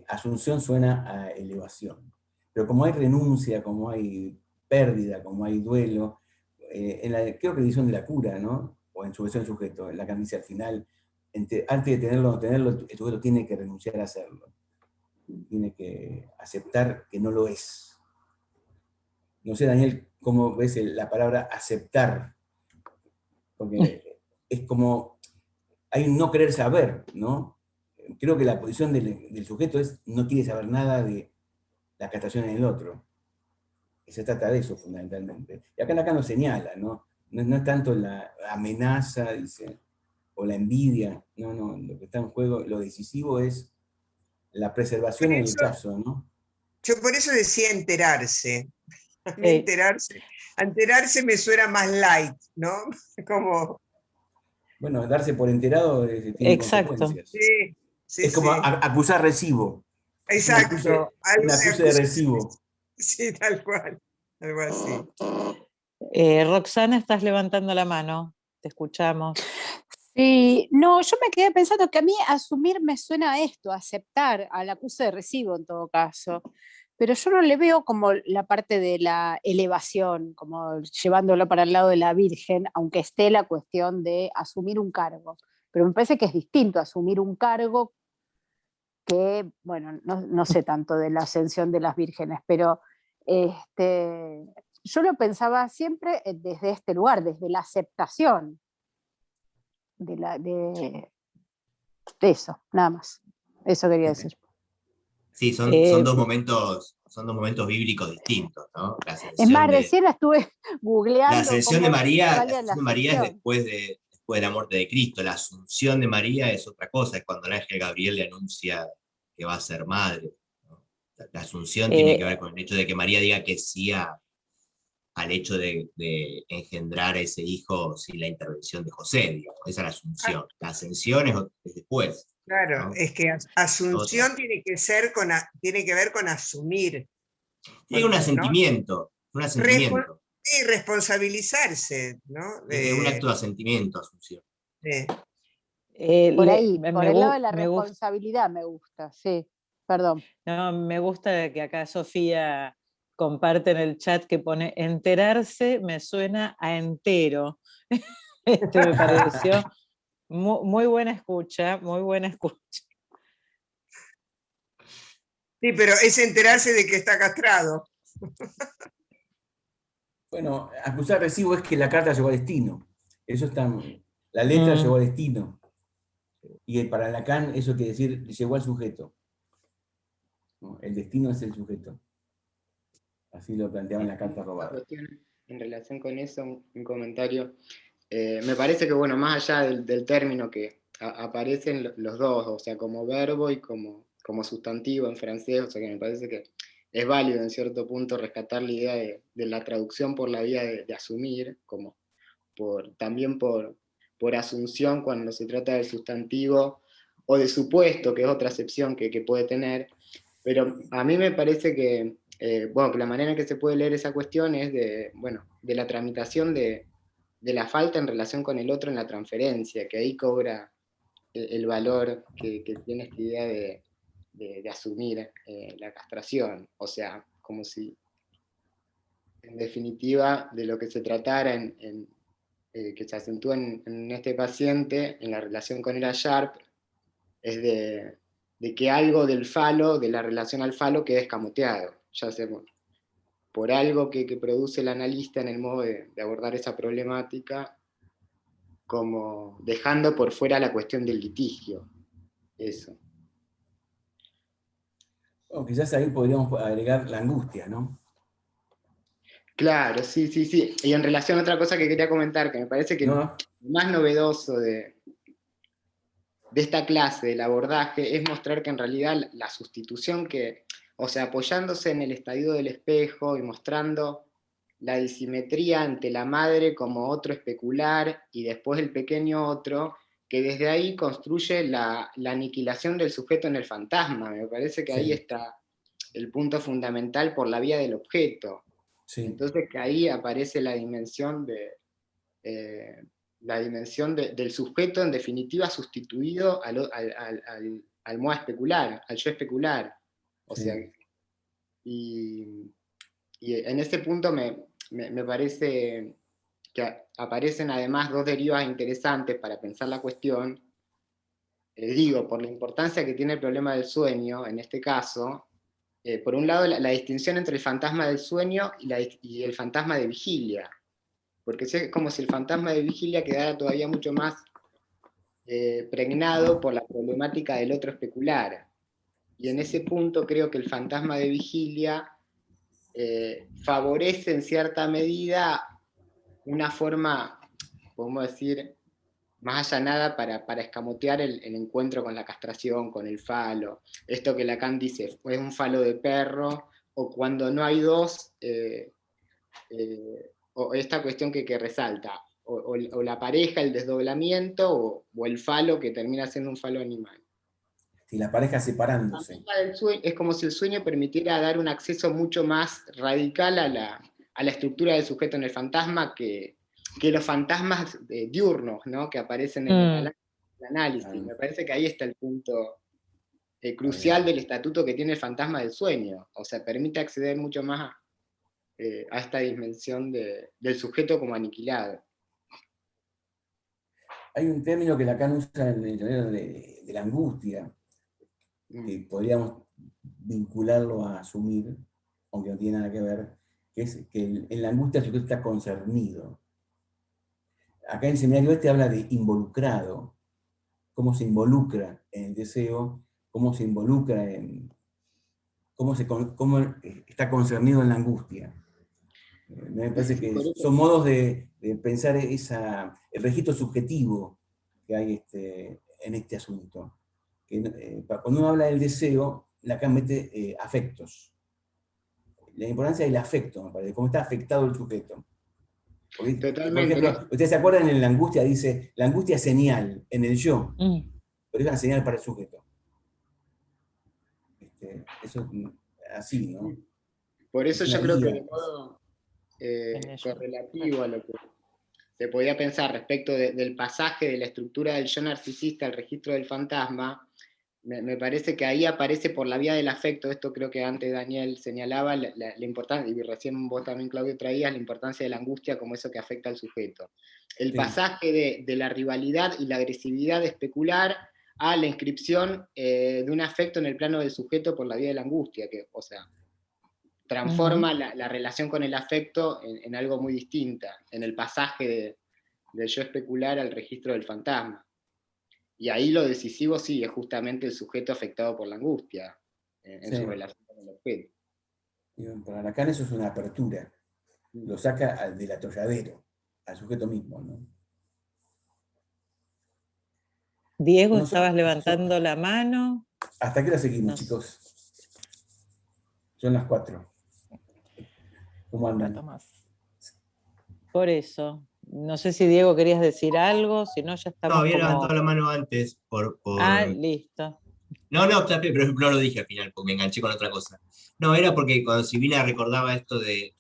Asunción suena a elevación. Pero como hay renuncia, como hay pérdida, como hay duelo, creo que la edición de la cura, ¿no? O en su versión sujeto, Lacan dice al final, antes de tenerlo o no tenerlo, el sujeto tiene que renunciar a hacerlo. Tiene que aceptar que no lo es. No sé, Daniel, cómo ves la palabra aceptar, porque es como, hay un no querer saber, ¿no? Creo que la posición del sujeto es no quiere saber nada de la castración en el otro. Y se trata de eso fundamentalmente. Y acá Lacan lo señala, ¿no? No es tanto la amenaza, dice, o la envidia, no, lo que está en juego, lo decisivo es la preservación en el caso, ¿no? Yo por eso decía enterarse. A mí Sí. enterarse me suena más light, ¿no? Como... Bueno, darse por enterado tiene Exacto. consecuencias. Sí, sí, Es como sí. acusar recibo. Es Exacto. Algo un de acuse de recibo. Sí, tal cual. Algo así. Roxana, estás levantando la mano. Te escuchamos. Sí, no, yo me quedé pensando que a mí asumir me suena a esto, aceptar al acuse de recibo en todo caso, pero yo no le veo como la parte de la elevación, como llevándolo para el lado de la Virgen, aunque esté la cuestión de asumir un cargo, pero me parece que es distinto asumir un cargo que, bueno, no sé tanto de la ascensión de las vírgenes, pero yo lo pensaba siempre desde este lugar, desde la aceptación de eso, nada más. Eso quería decir. Sí, son dos momentos bíblicos distintos, ¿no? Es más, recién la estuve La googleando ascensión de cómo María, la sale la ascensión de María es ascensión. después de la muerte de Cristo. La asunción de María es otra cosa, es cuando el ángel Gabriel le anuncia que va a ser madre, ¿no? La asunción tiene que ver con el hecho de que María diga que sí al hecho de engendrar a ese hijo sin la intervención de José, digamos. Esa es la asunción. La ascensión es después. Claro, ¿no? es que asunción tiene que ver con asumir. Tiene un ¿no? asentimiento, un asentimiento. Sí, responsabilizarse, ¿no? Es un acto de asentimiento, asunción. Por ahí, por el lado de la me gusta. responsabilidad me gusta, sí. Perdón. No, me gusta que acá Sofía comparte en el chat que pone enterarse me suena a entero. Me pareció muy buena escucha, muy buena escucha. Sí, pero es enterarse de que está castrado. Bueno, acusar recibo es que la carta llegó a destino. Eso está, la letra llegó a destino. Y para Lacan eso quiere decir llegó al sujeto. ¿No? El destino es el sujeto. Así lo planteaba en la carta robada. Cuestión, en relación con eso, un comentario. Me parece que, bueno, más allá del término que aparecen los dos, o sea, como verbo y como sustantivo en francés, o sea, que me parece que es válido en cierto punto rescatar la idea de la traducción por la vía de asumir, como también por asunción cuando se trata del sustantivo, o de supuesto, que es otra acepción que puede tener, pero a mí me parece que, bueno, que la manera en que se puede leer esa cuestión es de la tramitación de la falta en relación con el otro en la transferencia, que ahí cobra el valor que tiene esta idea de asumir la castración, o sea, como si en definitiva de lo que se tratara que se acentúa en este paciente, en la relación con el Sharp, es de que algo del falo, de la relación al falo, quede escamoteado, ya sea por algo que produce el analista en el modo de abordar esa problemática, como dejando por fuera la cuestión del litigio. Eso. O quizás ahí podríamos agregar la angustia, ¿no? Claro, sí, sí, sí. Y en relación a otra cosa que quería comentar, que me parece que ¿No? lo más novedoso de esta clase, del abordaje, es mostrar que en realidad la sustitución que, o sea, apoyándose en el estadio del espejo y mostrando la disimetría ante la madre como otro especular y después el pequeño otro, que desde ahí construye la aniquilación del sujeto en el fantasma. Me parece que ahí está el punto fundamental por la vía del objeto. Sí. Entonces que ahí aparece la dimensión del sujeto en definitiva sustituido al modo especular, al yo especular. O Sí. sea, y en ese punto me parece que aparecen además dos derivas interesantes para pensar la cuestión. Digo, por la importancia que tiene el problema del sueño, en este caso, por un lado la distinción entre el fantasma del sueño y el fantasma de vigilia, porque es como si el fantasma de vigilia quedara todavía mucho más pregnado por la problemática del otro especular. Y en ese punto creo que el fantasma de vigilia favorece en cierta medida una forma, podemos decir, más allanada para escamotear el encuentro con la castración, con el falo. Esto que Lacan dice, es un falo de perro, o cuando no hay dos, o esta cuestión que resalta, o la pareja, el desdoblamiento, o el falo que termina siendo un falo animal. Y la pareja separándose. Es como si el sueño permitiera dar un acceso mucho más radical a la estructura del sujeto en el fantasma que los fantasmas diurnos, ¿no? Que aparecen en el análisis. Me parece que ahí está el punto crucial del estatuto que tiene el fantasma del sueño. O sea, permite acceder mucho más a esta dimensión del sujeto como aniquilado. Hay un término que Lacan usa en el teoría de la angustia, que podríamos vincularlo a asumir, aunque no tiene nada que ver, que es que en la angustia el sujeto está concernido. Acá en el seminario este habla de involucrado, cómo se involucra en el deseo, cómo se involucra en... cómo está concernido en la angustia. Me parece que son modos de pensar el registro subjetivo que hay en este asunto. Cuando uno habla del deseo, Lacan mete afectos. La importancia del afecto, me parece, cómo está afectado el sujeto. Porque, Totalmente. por ejemplo, ustedes se acuerdan en la angustia, dice, la angustia es señal en el yo, pero es una señal para el sujeto. Eso es así, ¿no? Por eso es yo creo que guía, de modo correlativo a lo que se podía pensar respecto del pasaje de la estructura del yo narcisista al registro del fantasma, me parece que ahí aparece por la vía del afecto, esto creo que antes Daniel señalaba, la importancia, y recién vos también, Claudio, traías la importancia de la angustia como eso que afecta al sujeto. El pasaje de la rivalidad y la agresividad especular a la inscripción de un afecto en el plano del sujeto por la vía de la angustia, que, o sea, transforma la relación con el afecto en algo muy distinta, en el pasaje del yo especular al registro del fantasma. Y ahí lo decisivo sí es justamente el sujeto afectado por la angustia, en su relación con el objeto. Para Lacan eso es una apertura, lo saca del atolladero, al sujeto mismo, ¿no? Diego, Nosotros- estabas levantando la mano. ¿Hasta qué hora seguimos, No sé. chicos? Son las 4. ¿Cómo Un andan? rato más. Por eso. No sé si Diego querías decir algo, si no ya No, estamos había levantado como... la mano antes Ah, listo. No, pero no lo dije al final, porque me enganché con otra cosa. No, era porque cuando Silvina recordaba esto de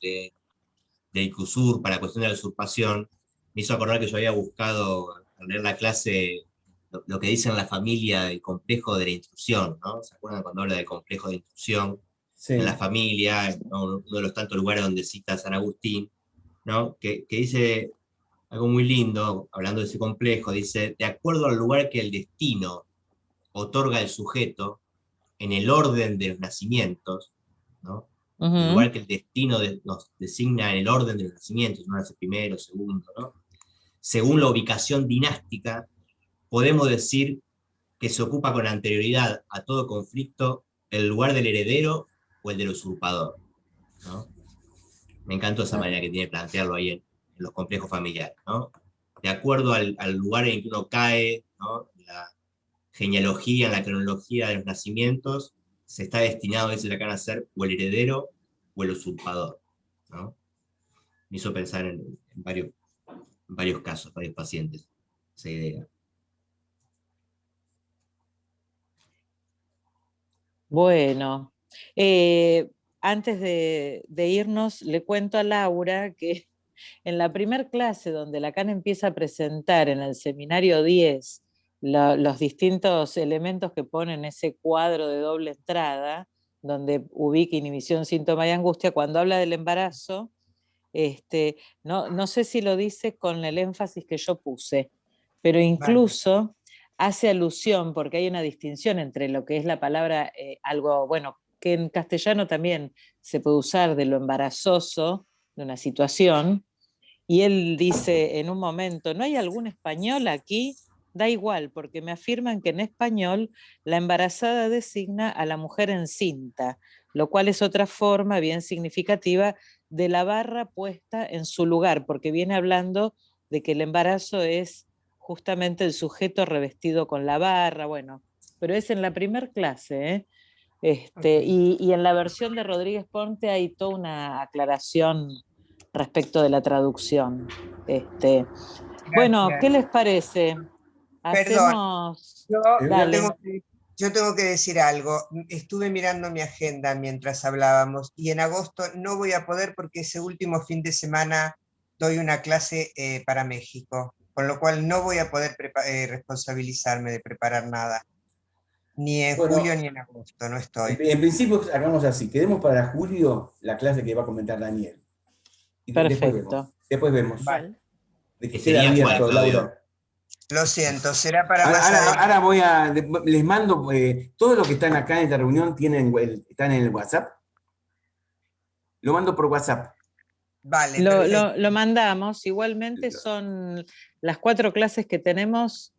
Icusur para la cuestión de la usurpación, me hizo acordar que yo había buscado, al leer la clase, lo que dice en la familia, el complejo de la intrusión, ¿no? ¿Se acuerdan cuando habla del complejo de intrusión Sí. en la familia, ¿no? Uno de los tantos lugares donde cita a San Agustín, ¿no? Que dice algo muy lindo, hablando de ese complejo, dice, de acuerdo al lugar que el destino otorga al sujeto, en el orden de los nacimientos, ¿no? Ujú. Igual que el destino nos designa en el orden de los nacimientos, no nace primero, segundo, ¿no? Según la ubicación dinástica, podemos decir que se ocupa con anterioridad a todo conflicto el lugar del heredero o el del usurpador, ¿no? Me encantó esa manera que tiene de plantearlo ahí en los complejos familiares, ¿no? De acuerdo al lugar en que uno cae, ¿no? La genealogía, en la cronología de los nacimientos, se está destinado, dice Lacan, a ser o el heredero o el usurpador, ¿no? Me hizo pensar en varios casos, varios pacientes, esa idea. Bueno, antes de irnos, le cuento a Laura que en la primer clase donde Lacan empieza a presentar en el seminario 10 los distintos elementos que pone en ese cuadro de doble entrada, donde ubica inhibición, síntoma y angustia, cuando habla del embarazo, no sé si lo dice con el énfasis que yo puse, pero incluso hace alusión, porque hay una distinción entre lo que es la palabra, algo, bueno, que en castellano también se puede usar de lo embarazoso, de una situación, y él dice en un momento, ¿no hay algún español aquí? Da igual, porque me afirman que en español la embarazada designa a la mujer encinta, lo cual es otra forma bien significativa de la barra puesta en su lugar, porque viene hablando de que el embarazo es justamente el sujeto revestido con la barra, bueno, pero es en la primer clase, ¿eh? Y en la versión de Rodríguez Ponte hay toda una aclaración respecto de la traducción. Bueno, ¿qué les parece? Perdón, Hacemos... yo Dale. tengo que decir algo. Estuve mirando mi agenda mientras hablábamos y en agosto no voy a poder porque ese último fin de semana doy una clase para México, con lo cual no voy a poder responsabilizarme de preparar nada. Ni en Bueno, julio ni en agosto, no estoy. En principio hagamos así, quedemos para julio la clase que va a comentar Daniel. Y Perfecto. Después vemos. Vale. De que Sería quede abierto, cuál, Claudio. Laura. Lo siento, será para más adelante. Ahora les mando, todos los que están acá en esta reunión están en el WhatsApp. Lo mando por WhatsApp. Vale, Lo mandamos, igualmente son las 4 clases que tenemos.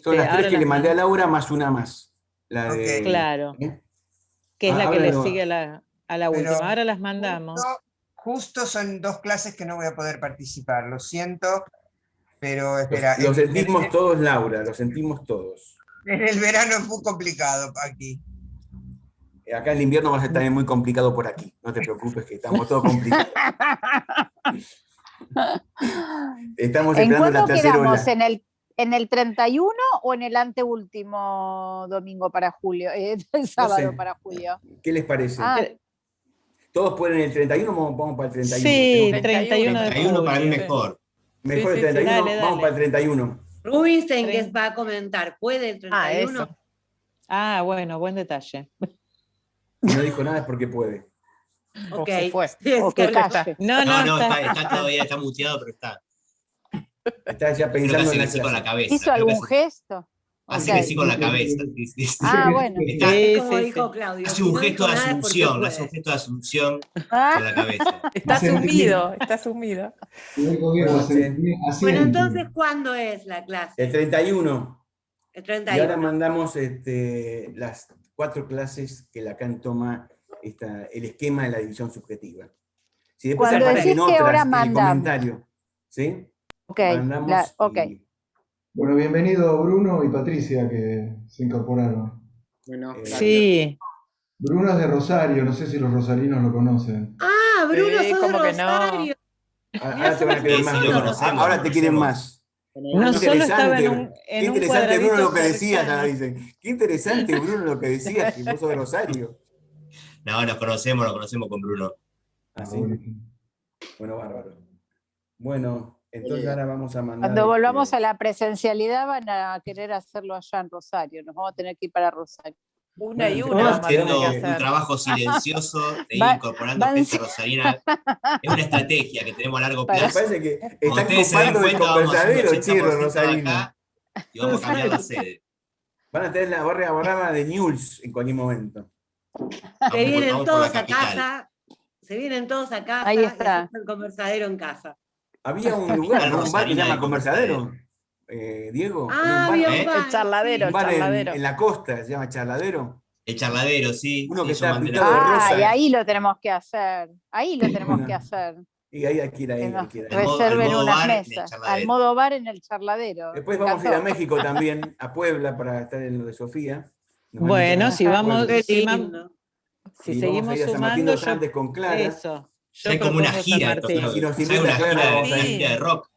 Son las 3 que le mandé a mandamos. Laura más una más. La de, Claro, ¿eh? que es la que le Ahora sigue a la última. Ahora las mandamos. Justo son 2 clases que no voy a poder participar, lo siento, pero espera. Lo sentimos todos, Laura, lo sentimos todos. En el verano es muy complicado aquí. Acá en el invierno va a ser también muy complicado por aquí. No te preocupes, que estamos todos complicados. Estamos ¿En esperando la cuándo tercera quedamos? ola. ¿En el 31 o en el anteúltimo domingo para julio? El sábado sé. para julio. ¿Qué les parece? Ah, ¿Todos pueden el 31? Vamos para el 31. Sí, Tenemos- 31 de 31 para mí julio. mejor. Mejor Sí, el sí, 31, dale, vamos para el 31. Rubinstein que va a comentar, ¿puede el 31? eso. Ah, bueno, buen detalle. Si no dijo nada es porque puede. Ok. Se fue. Sí, es o que que- calle. No, está todavía, está muteado, pero está. Está ya Creo que pensando hace en la que sí con la clase. cabeza. ¿Hizo creo que algún gesto? hace Ok. que sí con la cabeza. Sí. Ah, bueno. Está- es como Sí, dijo sí. Claudio. hace si un no gesto dijo de nada es porque asunción, hace puede. un gesto de asunción Ah, con la cabeza. Está Asentí. sumido, está sumido. Bueno, Bueno, entonces, ¿cuándo es la el clase? 31. El Y ahora 31. mandamos las 4 clases que Lacan toma el esquema de la división subjetiva. Si después Cuando aparecen decís que ahora otras en el mandamos. comentario, ¿sí? ok, Mandamos ok. Bueno, bienvenido Bruno y Patricia que se incorporaron. Bueno, Sí, Bruno es de Rosario, no sé si los rosarinos lo conocen. Ah, Bruno, Sí, sos de ¿cómo que no? Rosario. Ahora te van a querer Sí, más. sí, lo Bruno. conocemos, Ahora lo te quieren conocemos. más. No Qué solo estaba en interesante, qué un interesante Bruno cuadradito lo que decías, ahora cercano. dicen. Qué interesante Bruno lo que decías, que vos sos de Rosario. No, nos conocemos con Bruno. Ah, Ah, sí. buenísimo. Bueno, bárbaro. Bueno, entonces idea. ahora vamos a mandar. Cuando volvamos a la presencialidad van a querer hacerlo allá en Rosario. Nos vamos a tener que ir para Rosario. Una y Bueno, una vamos vamos a tener que Haciendo un hacer. trabajo silencioso de ir Va- incorporando van- gente rosarina. Es una estrategia que tenemos a largo Para- Me plazo. parece que Cuando están ustedes se den copando el cuenta, vamos a hacer un conversadero, chirro 80% de rosarino. acá y vamos a cambiar la sede. Van a tener la barra de News en cualquier momento. Se vienen Vamos por la todos a capital. casa. Se vienen todos a casa Ahí y está. hacemos el conversadero en casa. Había un Capital lugar, ¿no? Un bar que se rosarina llama del Conversadero. Diego, Ah, había había un ¿eh? bar. El charladero, un el bar charladero. en la costa, se llama Charladero. El charladero, sí. Uno sí, que yo está mandé pintado de la foto. rosa. Ah, y ahí lo tenemos que hacer. Ahí lo tenemos Bueno. que hacer. Y ahí hay que ir ahí. Que hay nos que ir ahí. reserven modo unas bar en el mesas. charladero. Al modo bar en el charladero. Después Me vamos a ir a encantó. México también, a Puebla, para estar en lo de Sofía. Nos van a Bueno, invitar si a vamos, Puebla. Qué si, lindo. si Y vamos a seguimos ir a San Martín de sumando, los yo, Andes con Clara. eso. Yo Ya hay como una propongo San gira esto, Martín. claro. Si nos Ya hay invita una Clara, gira, vamos a una ir. gira de rock.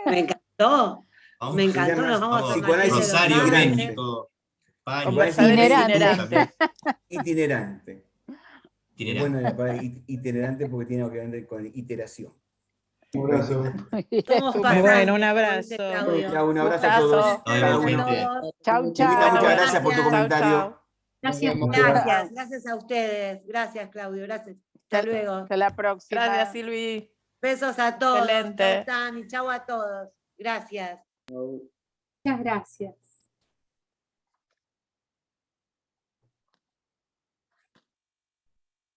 Me encantó. Vamos, Me encantó, llama nos vamos a vamos, San Martín de los Rosario, Itinerante. México, España. Conversadero Itinerante. itinerante. Itinerante. Es bueno la palabra iterante porque tiene que ver con iteración. Un abrazo. Somos Muy pasantes, bueno, un como abrazo. dice Claudio. Chao, un abrazo a Gustazo. todos. Nos Cada vemos, uno. gente. Chau, Silvita, chau. muchas gracias por tu Gracias. comentario. Chao. Gracias. Gracias, gracias a ustedes. Gracias, Claudio. Gracias. Hasta luego. Hasta la próxima. Gracias, Silvi. Besos a todos. Excelente. Chau, Tami. Chau a todos. Gracias. Muchas gracias.